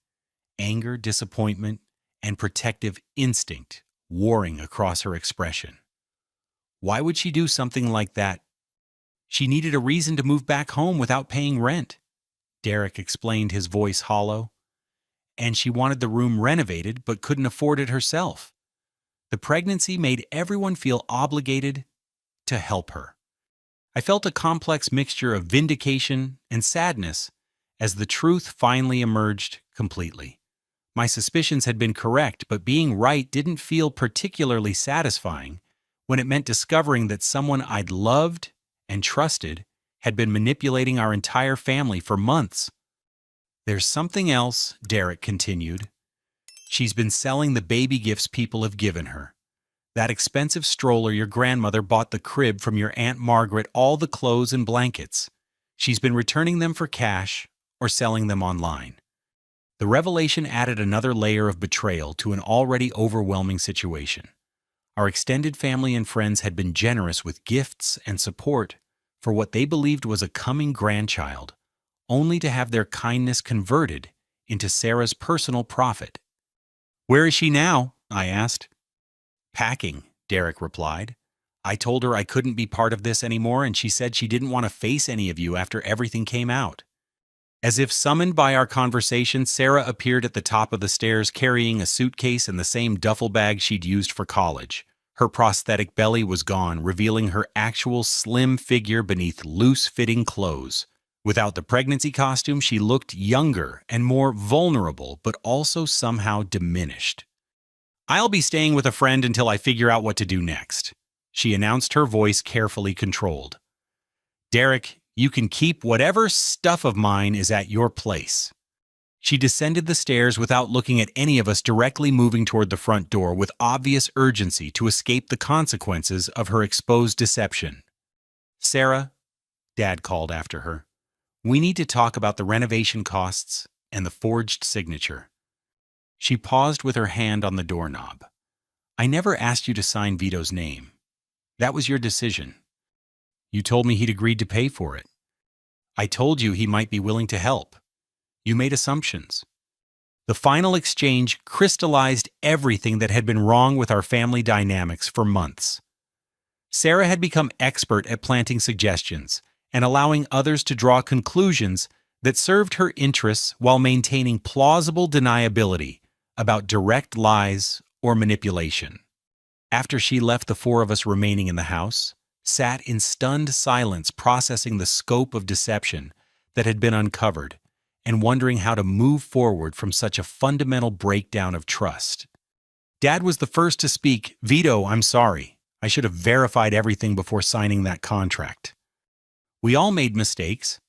Speaker 1: Anger, disappointment, and protective instinct warring across her expression. Why would she do something like that? She needed a reason to move back home without paying rent, Derek explained, his voice hollow. And she wanted the room renovated but couldn't afford it herself. The pregnancy made everyone feel obligated to help her. I felt a complex mixture of vindication and sadness as the truth finally emerged completely. My suspicions had been correct, but being right didn't feel particularly satisfying when it meant discovering that someone I'd loved and trusted had been manipulating our entire family for months. There's something else, Derek continued. She's been selling the baby gifts people have given her. That expensive stroller your grandmother bought, the crib from your Aunt Margaret, all the clothes and blankets. She's been returning them for cash or selling them online. The revelation added another layer of betrayal to an already overwhelming situation. Our extended family and friends had been generous with gifts and support for what they believed was a coming grandchild, only to have their kindness converted into Sarah's personal profit. Where is she now? I asked. Packing, Derek replied. I told her I couldn't be part of this anymore, and she said she didn't want to face any of you after everything came out. As if summoned by our conversation, Sarah appeared at the top of the stairs carrying a suitcase and the same duffel bag she'd used for college. Her prosthetic belly was gone, revealing her actual slim figure beneath loose-fitting clothes. Without the pregnancy costume, she looked younger and more vulnerable, but also somehow diminished. I'll be staying with a friend until I figure out what to do next, she announced, her voice carefully controlled. Derek, you can keep whatever stuff of mine is at your place. She descended the stairs without looking at any of us, directly moving toward the front door with obvious urgency to escape the consequences of her exposed deception. Sarah, Dad called after her, we need to talk about the renovation costs and the forged signature. She paused with her hand on the doorknob. I never asked you to sign Vito's name. That was your decision. You told me he'd agreed to pay for it. I told you he might be willing to help. You made assumptions. The final exchange crystallized everything that had been wrong with our family dynamics for months. Sarah had become expert at planting suggestions and allowing others to draw conclusions that served her interests while maintaining plausible deniability about direct lies or manipulation. After she left, the four of us remaining in the house sat in stunned silence, processing the scope of deception that had been uncovered and wondering how to move forward from such a fundamental breakdown of trust. Dad was the first to speak. "Vito, I'm sorry. I should have verified everything before signing that contract." "We all made mistakes,"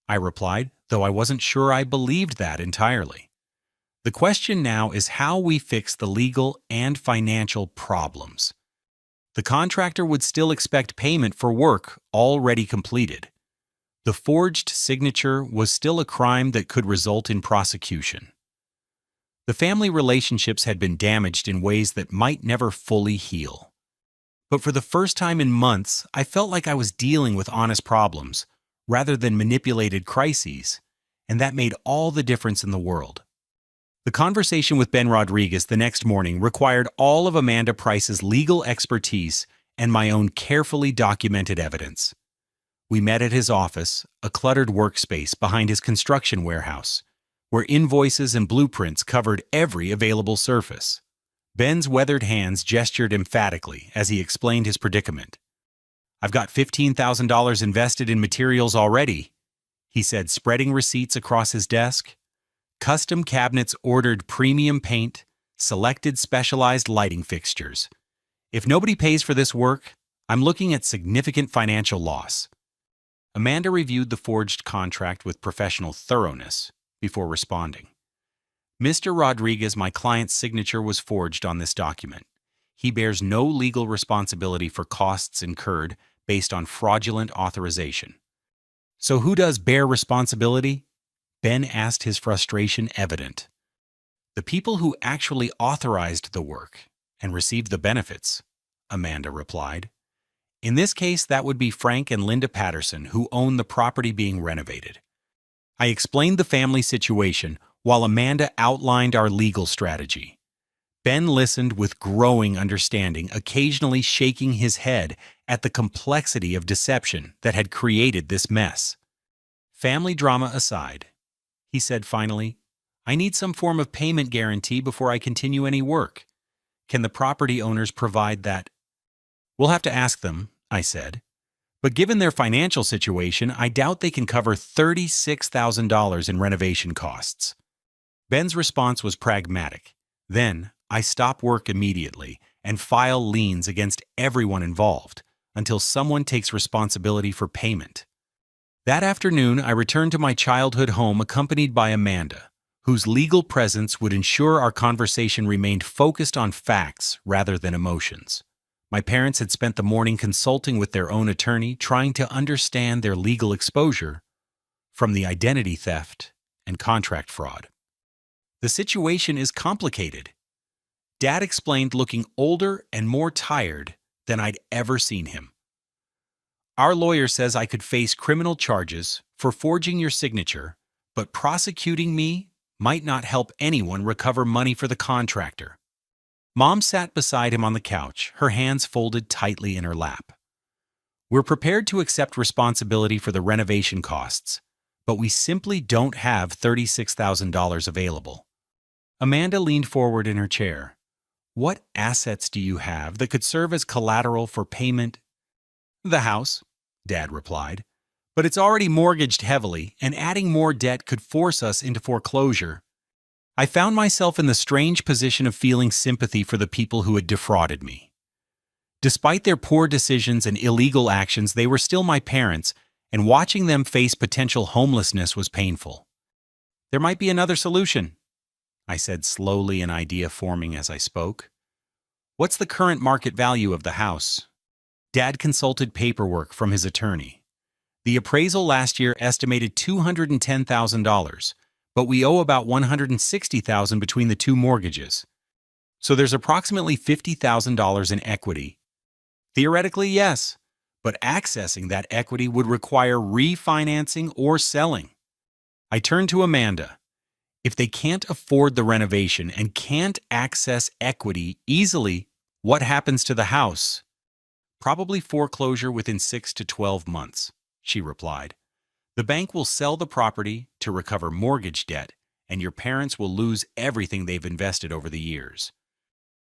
Speaker 1: I replied, though I wasn't sure I believed that entirely. The question now is how we fix the legal and financial problems. The contractor would still expect payment for work already completed. The forged signature was still a crime that could result in prosecution. The family relationships had been damaged in ways that might never fully heal. But for the first time in months, I felt like I was dealing with honest problems rather than manipulated crises, and that made all the difference in the world. The conversation with Ben Rodriguez the next morning required all of Amanda Price's legal expertise and my own carefully documented evidence. We met at his office, a cluttered workspace behind his construction warehouse, where invoices and blueprints covered every available surface. Ben's weathered hands gestured emphatically as he explained his predicament. "I've got $15,000 invested in materials already," he said, spreading receipts across his desk. "Custom cabinets ordered premium paint, selected specialized lighting fixtures. If nobody pays for this work, I'm looking at significant financial loss." Amanda reviewed the forged contract with professional thoroughness before responding. "Mr. Rodriguez, my client's signature was forged on this document. He bears no legal responsibility for costs incurred based on fraudulent authorization." "So who does bear responsibility?" Ben asked, his frustration evident. "The people who actually authorized the work and received the benefits," Amanda replied. "In this case, that would be Frank and Linda Patterson, who own the property being renovated." I explained the family situation while Amanda outlined our legal strategy. Ben listened with growing understanding, occasionally shaking his head at the complexity of deception that had created this mess. "Family drama aside," he said finally, "I need some form of payment guarantee before I continue any work. Can the property owners provide that?" "We'll have to ask them," I said. "But given their financial situation, I doubt they can cover $36,000 in renovation costs." Ben's response was pragmatic. "Then, I stop work immediately and file liens against everyone involved until someone takes responsibility for payment." That afternoon, I returned to my childhood home accompanied by Amanda, whose legal presence would ensure our conversation remained focused on facts rather than emotions. My parents had spent the morning consulting with their own attorney, trying to understand their legal exposure from the identity theft and contract fraud. "The situation is complicated," Dad explained, looking older and more tired than I'd ever seen him. "Our lawyer says I could face criminal charges for forging your signature, but prosecuting me might not help anyone recover money for the contractor." Mom sat beside him on the couch, her hands folded tightly in her lap. "We're prepared to accept responsibility for the renovation costs, but we simply don't have $36,000 available." Amanda leaned forward in her chair. "What assets do you have that could serve as collateral for payment?" "The house," Dad replied. "But it's already mortgaged heavily, and adding more debt could force us into foreclosure." I found myself in the strange position of feeling sympathy for the people who had defrauded me. Despite their poor decisions and illegal actions, they were still my parents, and watching them face potential homelessness was painful. "There might be another solution," I said, slowly, an idea forming as I spoke. "What's the current market value of the house?" Dad consulted paperwork from his attorney. "The appraisal last year estimated $210,000, but we owe about $160,000 between the two mortgages. So there's approximately $50,000 in equity." "Theoretically, yes, but accessing that equity would require refinancing or selling." I turned to Amanda. "If they can't afford the renovation and can't access equity easily, what happens to the house?" "Probably foreclosure within 6 to 12 months, she replied. The bank will sell the property to recover mortgage debt, and your parents will lose everything they've invested over the years.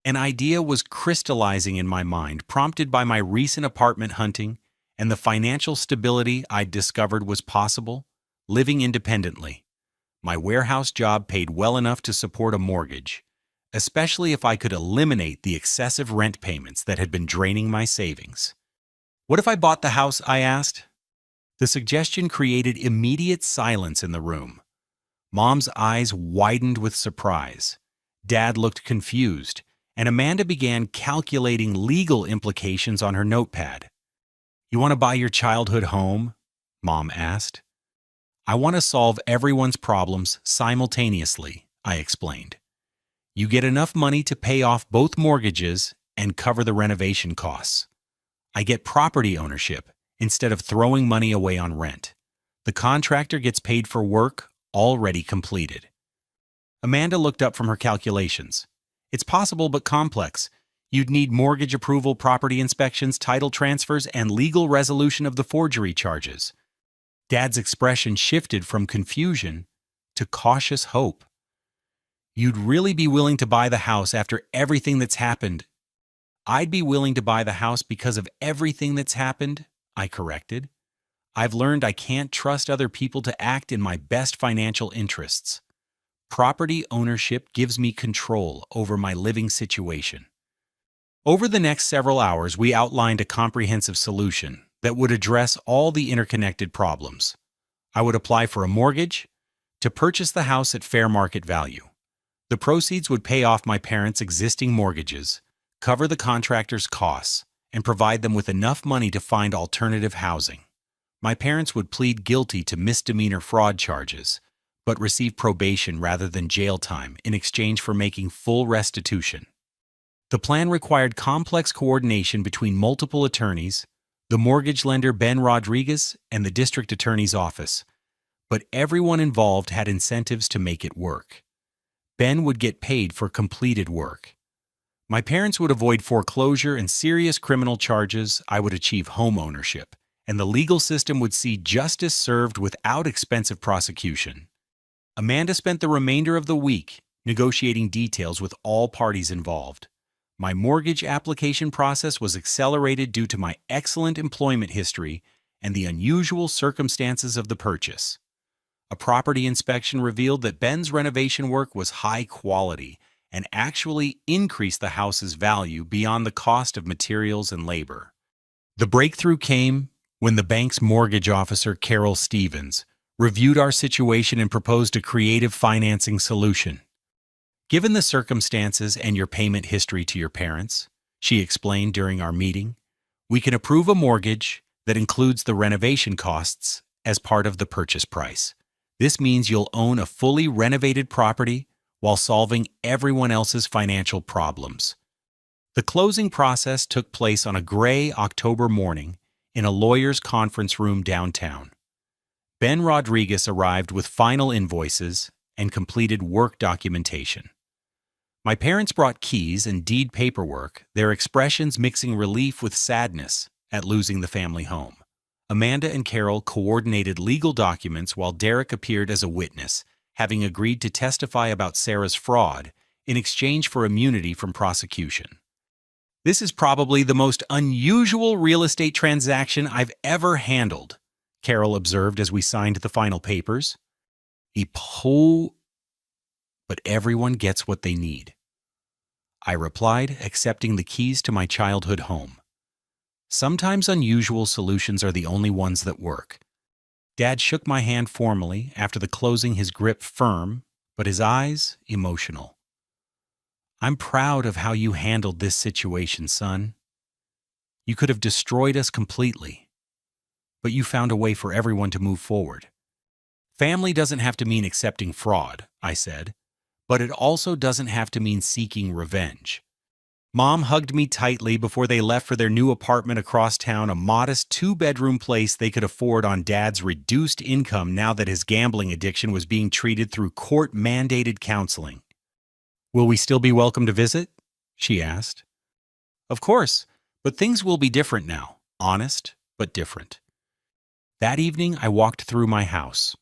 Speaker 1: An idea was crystallizing in my mind, prompted by my recent apartment hunting and the financial stability I'd discovered was possible, living independently. My warehouse job paid well enough to support a mortgage, especially if I could eliminate the excessive rent payments that had been draining my savings. What if I bought the house? I asked. The suggestion created immediate silence in the room. Mom's eyes widened with surprise. Dad looked confused, and Amanda began calculating legal implications on her notepad. "You want to buy your childhood home?" Mom asked. "I want to solve everyone's problems simultaneously," I explained. "You get enough money to pay off both mortgages and cover the renovation costs. I get property ownership instead of throwing money away on rent. The contractor gets paid for work already completed." Amanda looked up from her calculations. "It's possible but complex. You'd need mortgage approval, property inspections, title transfers, and legal resolution of the forgery charges." Dad's expression shifted from confusion to cautious hope. "You'd really be willing to buy the house after everything that's happened?" "I'd be willing to buy the house because of everything that's happened," I corrected. "I've learned I can't trust other people to act in my best financial interests. Property ownership gives me control over my living situation." Over the next several hours, we outlined a comprehensive solution that would address all the interconnected problems. I would apply for a mortgage to purchase the house at fair market value. The proceeds would pay off my parents' existing mortgages, cover the contractor's costs, and provide them with enough money to find alternative housing. My parents would plead guilty to misdemeanor fraud charges, but receive probation rather than jail time in exchange for making full restitution. The plan required complex coordination between multiple attorneys, the mortgage lender Ben Rodriguez, and the district attorney's office, but everyone involved had incentives to make it work. Ben would get paid for completed work. My parents would avoid foreclosure and serious criminal charges. I would achieve home ownership, and the legal system would see justice served without expensive prosecution. Amanda spent the remainder of the week negotiating details with all parties involved. My mortgage application process was accelerated due to my excellent employment history and the unusual circumstances of the purchase. A property inspection revealed that Ben's renovation work was high quality and actually increased the house's value beyond the cost of materials and labor. The breakthrough came when the bank's mortgage officer, Carol Stevens, reviewed our situation and proposed a creative financing solution. "Given the circumstances and your payment history to your parents," she explained during our meeting, "we can approve a mortgage that includes the renovation costs as part of the purchase price. This means you'll own a fully renovated property while solving everyone else's financial problems." The closing process took place on a gray October morning in a lawyer's conference room downtown. Ben Rodriguez arrived with final invoices and completed work documentation. My parents brought keys and deed paperwork, their expressions mixing relief with sadness at losing the family home. Amanda and Carol coordinated legal documents while Derek appeared as a witness, having agreed to testify about Sarah's fraud in exchange for immunity from prosecution. "This is probably the most unusual real estate transaction I've ever handled," Carol observed as we signed the final papers. "But everyone gets what they need," I replied, accepting the keys to my childhood home. Sometimes unusual solutions are the only ones that work. Dad shook my hand formally, after the closing, his grip firm, but his eyes emotional. "I'm proud of how you handled this situation, son. You could have destroyed us completely, but you found a way for everyone to move forward." "Family doesn't have to mean accepting fraud," I said, "but it also doesn't have to mean seeking revenge." Mom hugged me tightly before they left for their new apartment across town, a modest 2-bedroom place they could afford on Dad's reduced income now that his gambling addiction was being treated through court-mandated counseling. "Will we still be welcome to visit?" she asked. "Of course, but things will be different now. Honest, but different." That evening, I walked through my house,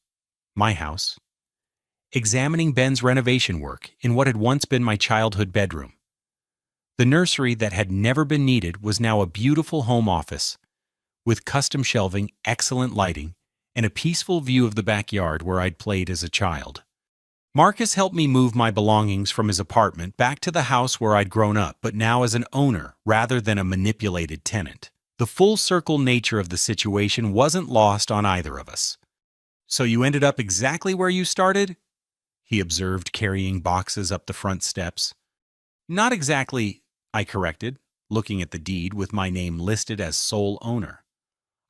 Speaker 1: examining Ben's renovation work in what had once been my childhood bedroom. The nursery that had never been needed was now a beautiful home office, with custom shelving, excellent lighting, and a peaceful view of the backyard where I'd played as a child. Marcus helped me move my belongings from his apartment back to the house where I'd grown up, but now as an owner rather than a manipulated tenant. The full-circle nature of the situation wasn't lost on either of us. "So you ended up exactly where you started?" he observed, carrying boxes up the front steps. "Not exactly," I corrected, looking at the deed with my name listed as sole owner.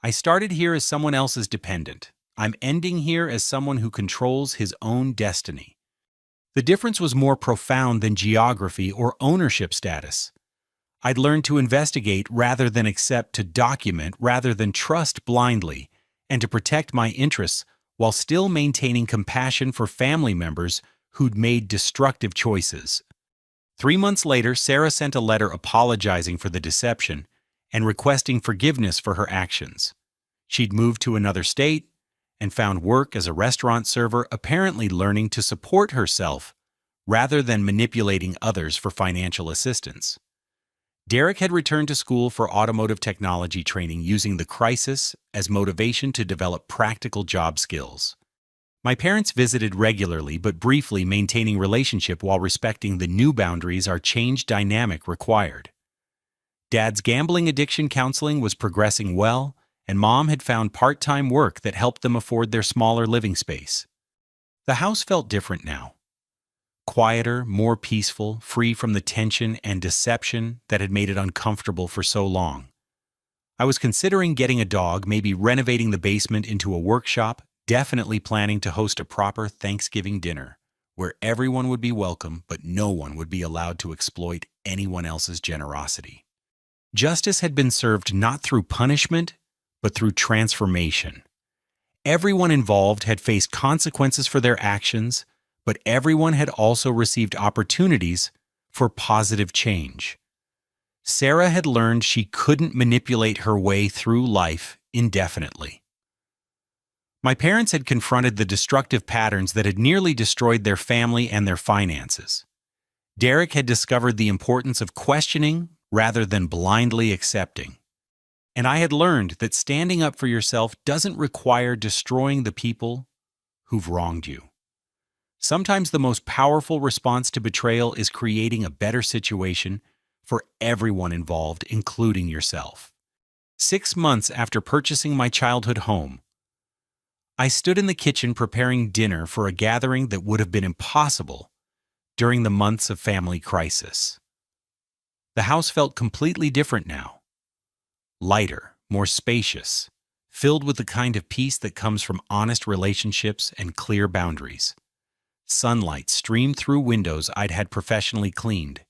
Speaker 1: "I started here as someone else's dependent. I'm ending here as someone who controls his own destiny." The difference was more profound than geography or ownership status. I'd learned to investigate rather than accept, to document rather than trust blindly, and to protect my interests while still maintaining compassion for family members who'd made destructive choices. 3 months later, Sarah sent a letter apologizing for the deception and requesting forgiveness for her actions. She'd moved to another state and found work as a restaurant server, apparently learning to support herself rather than manipulating others for financial assistance. Derek had returned to school for automotive technology training, using the crisis as motivation to develop practical job skills. My parents visited regularly but briefly, maintaining relationship while respecting the new boundaries our change dynamic required. Dad's gambling addiction counseling was progressing well, and Mom had found part-time work that helped them afford their smaller living space. The house felt different now. Quieter, more peaceful, free from the tension and deception that had made it uncomfortable for so long. I was considering getting a dog, maybe renovating the basement into a workshop, definitely planning to host a proper Thanksgiving dinner, where everyone would be welcome but no one would be allowed to exploit anyone else's generosity. Justice had been served not through punishment, but through transformation. Everyone involved had faced consequences for their actions, but everyone had also received opportunities for positive change. Sarah had learned she couldn't manipulate her way through life indefinitely. My parents had confronted the destructive patterns that had nearly destroyed their family and their finances. Derek had discovered the importance of questioning rather than blindly accepting. And I had learned that standing up for yourself doesn't require destroying the people who've wronged you. Sometimes the most powerful response to betrayal is creating a better situation for everyone involved, including yourself. 6 months after purchasing my childhood home, I stood in the kitchen preparing dinner for a gathering that would have been impossible during the months of family crisis. The house felt completely different now. Lighter, more spacious, filled with the kind of peace that comes from honest relationships and clear boundaries. Sunlight streamed through windows I'd had professionally cleaned,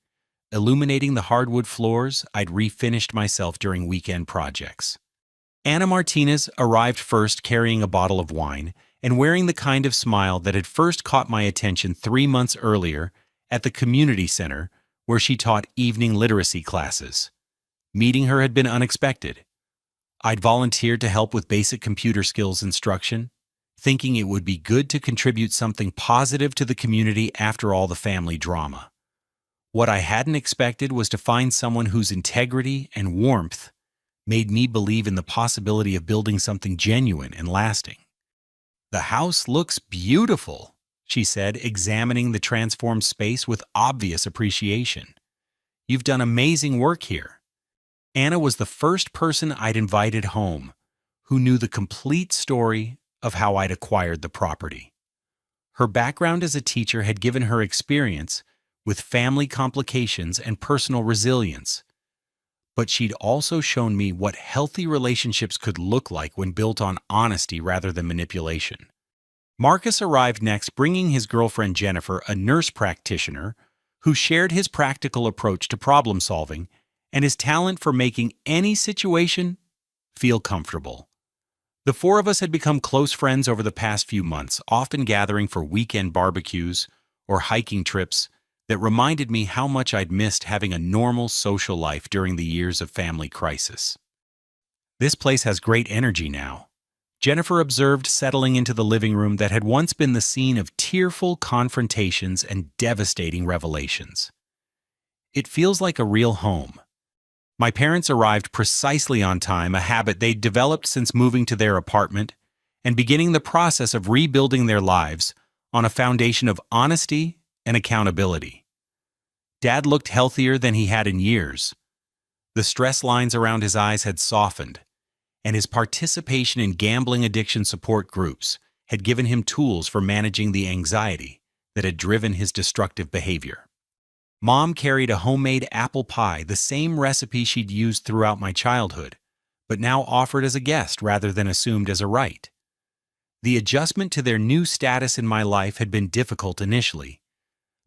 Speaker 1: illuminating the hardwood floors I'd refinished myself during weekend projects. Anna Martinez arrived first, carrying a bottle of wine and wearing the kind of smile that had first caught my attention 3 months earlier at the community center where she taught evening literacy classes. Meeting her had been unexpected. I'd volunteered to help with basic computer skills instruction, thinking it would be good to contribute something positive to the community after all the family drama. What I hadn't expected was to find someone whose integrity and warmth made me believe in the possibility of building something genuine and lasting. "The house looks beautiful," she said, examining the transformed space with obvious appreciation. "You've done amazing work here." Anna was the first person I'd invited home who knew the complete story of how I'd acquired the property. Her background as a teacher had given her experience with family complications and personal resilience, but she'd also shown me what healthy relationships could look like when built on honesty rather than manipulation. Marcus arrived next, bringing his girlfriend Jennifer, a nurse practitioner who shared his practical approach to problem solving and his talent for making any situation feel comfortable. The 4 of us had become close friends over the past few months, often gathering for weekend barbecues or hiking trips that reminded me how much I'd missed having a normal social life during the years of family crisis. "This place has great energy now," Jennifer observed, settling into the living room that had once been the scene of tearful confrontations and devastating revelations. It feels like a real home. My parents arrived precisely on time, a habit they'd developed since moving to their apartment and beginning the process of rebuilding their lives on a foundation of honesty and accountability. Dad looked healthier than he had in years. The stress lines around his eyes had softened, and his participation in gambling addiction support groups had given him tools for managing the anxiety that had driven his destructive behavior. Mom carried a homemade apple pie, the same recipe she'd used throughout my childhood, but now offered as a guest rather than assumed as a right. The adjustment to their new status in my life had been difficult initially,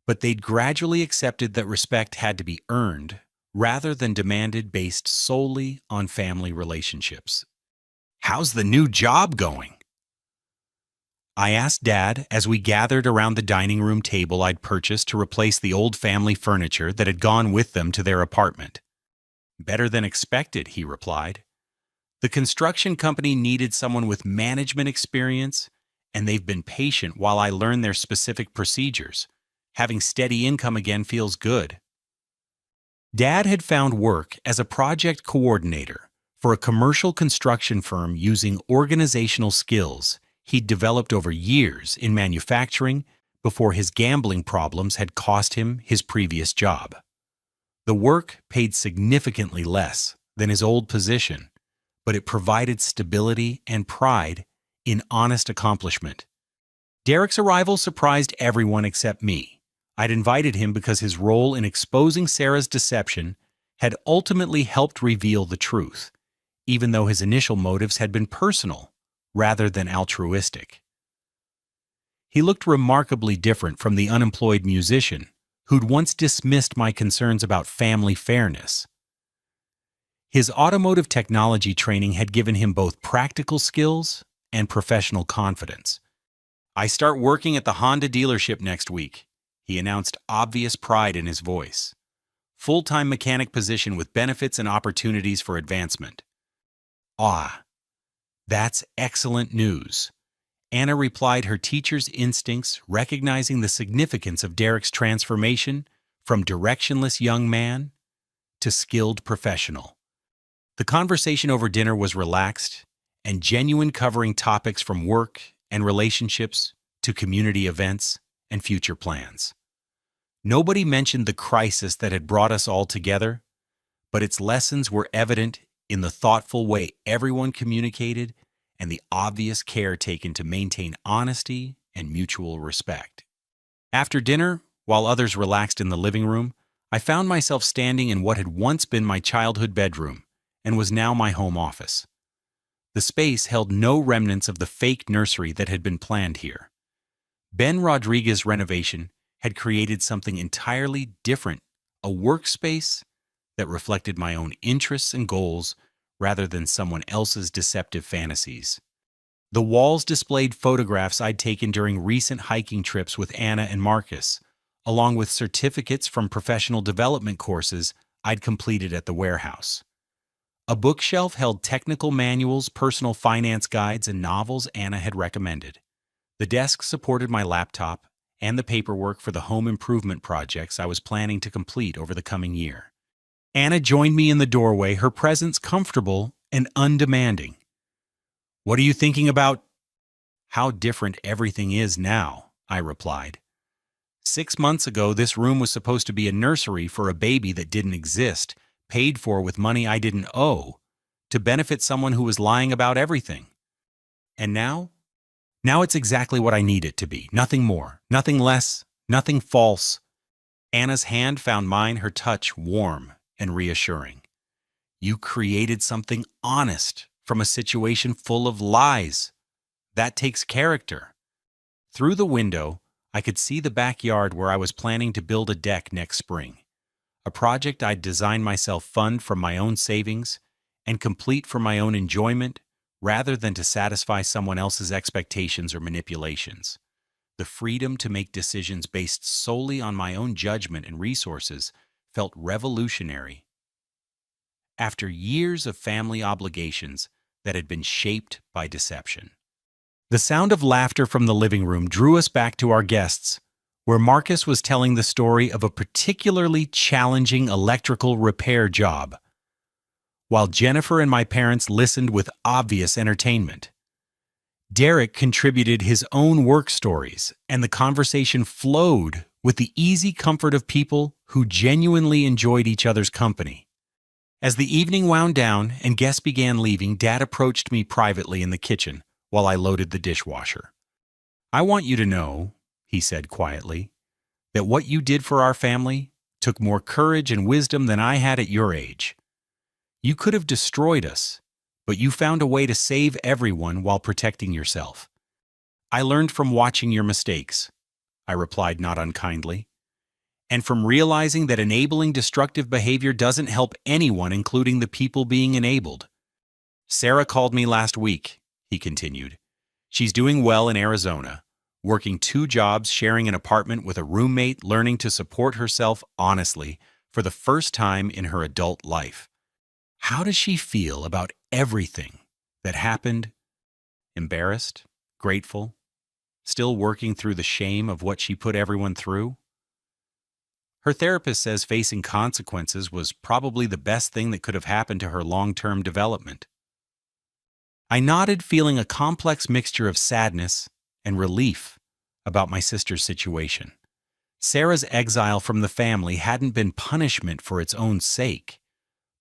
Speaker 1: but they'd gradually accepted that respect had to be earned rather than demanded based solely on family relationships. "How's the new job going?" I asked Dad as we gathered around the dining room table I'd purchased to replace the old family furniture that had gone with them to their apartment. "Better than expected," he replied. "The construction company needed someone with management experience, and they've been patient while I learn their specific procedures. Having steady income again feels good." Dad had found work as a project coordinator for a commercial construction firm using organizational skills he'd developed over years in manufacturing before his gambling problems had cost him his previous job. The work paid significantly less than his old position, but it provided stability and pride in honest accomplishment. Derek's arrival surprised everyone except me. I'd invited him because his role in exposing Sarah's deception had ultimately helped reveal the truth, even though his initial motives had been personal rather than altruistic. He looked remarkably different from the unemployed musician who'd once dismissed my concerns about family fairness. His automotive technology training had given him both practical skills and professional confidence. "I start working at the Honda dealership next week," he announced, obvious pride in his voice. "Full-time mechanic position with benefits and opportunities for advancement." "Ah, that's excellent news," Anna replied, her teacher's instincts recognizing the significance of Derek's transformation from directionless young man to skilled professional. The conversation over dinner was relaxed and genuine, covering topics from work and relationships to community events and future plans. Nobody mentioned the crisis that had brought us all together, but its lessons were evident in the thoughtful way everyone communicated and the obvious care taken to maintain honesty and mutual respect. After dinner, while others relaxed in the living room, I found myself standing in what had once been my childhood bedroom and was now my home office. The space held no remnants of the fake nursery that had been planned here. Ben Rodriguez's renovation had created something entirely different, a workspace that reflected my own interests and goals rather than someone else's deceptive fantasies. The walls displayed photographs I'd taken during recent hiking trips with Anna and Marcus, along with certificates from professional development courses I'd completed at the warehouse. A bookshelf held technical manuals, personal finance guides, and novels Anna had recommended. The desk supported my laptop and the paperwork for the home improvement projects I was planning to complete over the coming year. Anna joined me in the doorway, her presence comfortable and undemanding. "What are you thinking about?" "How different everything is now," I replied. 6 months ago, this room was supposed to be a nursery for a baby that didn't exist, paid for with money I didn't owe, to benefit someone who was lying about everything. And now? Now it's exactly what I need it to be. Nothing more, nothing less, nothing false. Anna's hand found mine, her touch warm and reassuring. "You created something honest from a situation full of lies. That takes character." Through the window, I could see the backyard where I was planning to build a deck next spring, a project I'd designed myself, fund from my own savings, and complete for my own enjoyment rather than to satisfy someone else's expectations or manipulations. The freedom to make decisions based solely on my own judgment and resources felt revolutionary. After years of family obligations that had been shaped by deception. The sound of laughter from the living room drew us back to our guests, where Marcus was telling the story of a particularly challenging electrical repair job, while Jennifer and my parents listened with obvious entertainment. Derek contributed his own work stories, and the conversation flowed with the easy comfort of people who genuinely enjoyed each other's company. As the evening wound down and guests began leaving, Dad approached me privately in the kitchen while I loaded the dishwasher. "I want you to know," he said quietly, "that what you did for our family took more courage and wisdom than I had at your age. You could have destroyed us, but you found a way to save everyone while protecting yourself. I learned from watching your mistakes," I replied not unkindly, "and from realizing that enabling destructive behavior doesn't help anyone, including the people being enabled. Sarah called me last week," he continued. "She's doing well in Arizona, working 2 jobs, sharing an apartment with a roommate, learning to support herself honestly for the first time in her adult life. How does she feel about everything that happened? Embarrassed? Grateful? Still working through the shame of what she put everyone through? Her therapist says facing consequences was probably the best thing that could have happened to her long-term development." I nodded, feeling a complex mixture of sadness and relief about my sister's situation. Sarah's exile from the family hadn't been punishment for its own sake,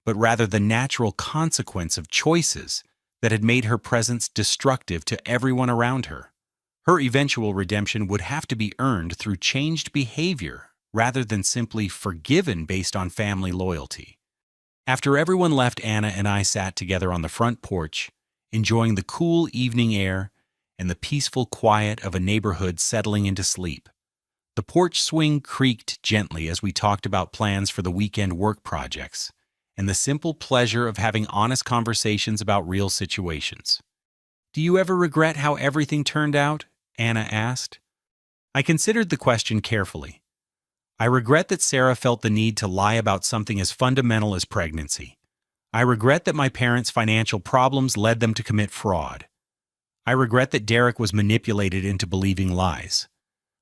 Speaker 1: but rather the natural consequence of choices that had made her presence destructive to everyone around her. Her eventual redemption would have to be earned through changed behavior rather than simply forgiven based on family loyalty. After everyone left, Anna and I sat together on the front porch, enjoying the cool evening air and the peaceful quiet of a neighborhood settling into sleep. The porch swing creaked gently as we talked about plans for the weekend work projects and the simple pleasure of having honest conversations about real situations. "Do you ever regret how everything turned out?" Anna asked. I considered the question carefully. I regret that Sarah felt the need to lie about something as fundamental as pregnancy. I regret that my parents' financial problems led them to commit fraud. I regret that Derek was manipulated into believing lies.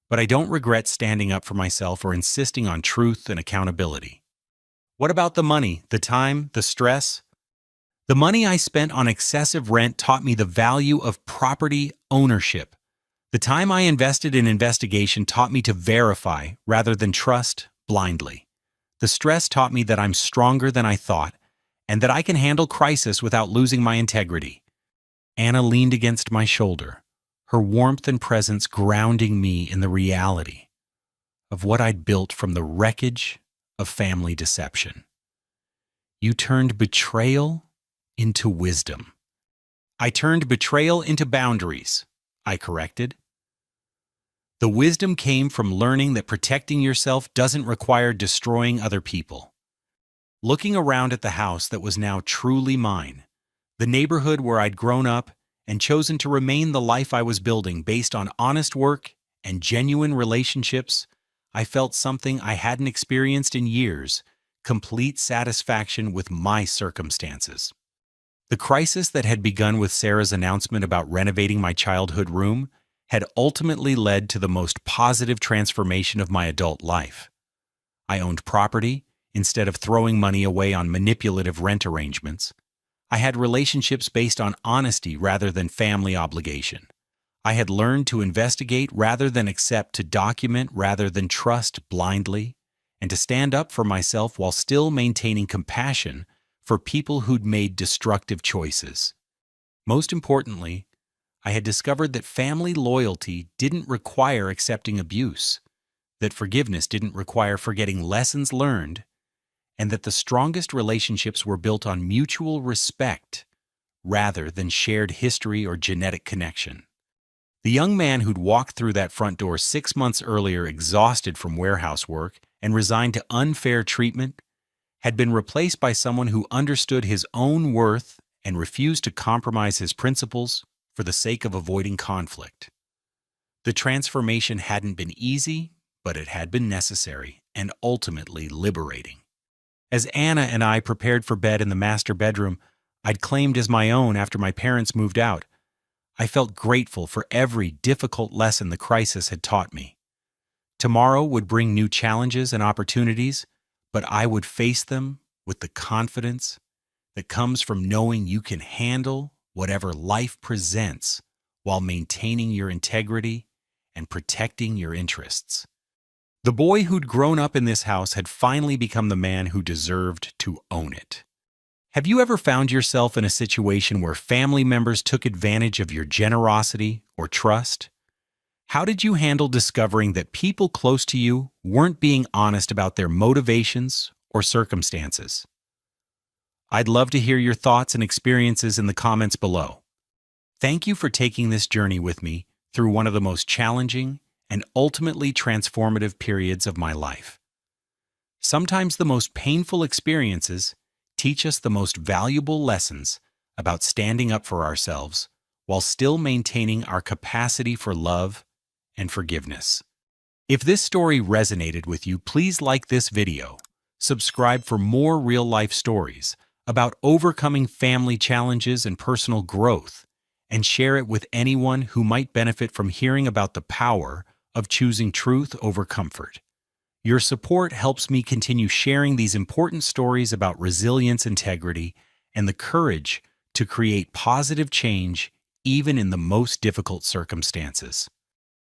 Speaker 1: But I don't regret standing up for myself or insisting on truth and accountability. What about the money, the time, the stress? The money I spent on excessive rent taught me the value of property ownership. The time I invested in investigation taught me to verify rather than trust blindly. The stress taught me that I'm stronger than I thought and that I can handle crisis without losing my integrity. Anna leaned against my shoulder, her warmth and presence grounding me in the reality of what I'd built from the wreckage of family deception. "You turned betrayal into wisdom." "I turned betrayal into boundaries," I corrected. "The wisdom came from learning that protecting yourself doesn't require destroying other people." Looking around at the house that was now truly mine, the neighborhood where I'd grown up and chosen to remain the life I was building based on honest work and genuine relationships, I felt something I hadn't experienced in years: complete satisfaction with my circumstances. The crisis that had begun with Sarah's announcement about renovating my childhood room had ultimately led to the most positive transformation of my adult life. I owned property instead of throwing money away on manipulative rent arrangements. I had relationships based on honesty rather than family obligation. I had learned to investigate rather than accept, to document rather than trust blindly, and to stand up for myself while still maintaining compassion for people who'd made destructive choices. Most importantly, I had discovered that family loyalty didn't require accepting abuse, that forgiveness didn't require forgetting lessons learned, and that the strongest relationships were built on mutual respect rather than shared history or genetic connection. The young man who'd walked through that front door 6 months earlier, exhausted from warehouse work and resigned to unfair treatment, had been replaced by someone who understood his own worth and refused to compromise his principles for the sake of avoiding conflict. The transformation hadn't been easy, but it had been necessary and ultimately liberating. As Anna and I prepared for bed in the master bedroom, I'd claimed as my own after my parents moved out. I felt grateful for every difficult lesson the crisis had taught me. Tomorrow would bring new challenges and opportunities, but I would face them with the confidence that comes from knowing you can handle whatever life presents while maintaining your integrity and protecting your interests. The boy who'd grown up in this house had finally become the man who deserved to own it. Have you ever found yourself in a situation where family members took advantage of your generosity or trust? How did you handle discovering that people close to you weren't being honest about their motivations or circumstances? I'd love to hear your thoughts and experiences in the comments below. Thank you for taking this journey with me through one of the most challenging and ultimately transformative periods of my life. Sometimes the most painful experiences teach us the most valuable lessons about standing up for ourselves while still maintaining our capacity for love and forgiveness. If this story resonated with you, please like this video, subscribe for more real-life stories about overcoming family challenges and personal growth, and share it with anyone who might benefit from hearing about the power of choosing truth over comfort. Your support helps me continue sharing these important stories about resilience, integrity, and the courage to create positive change even in the most difficult circumstances.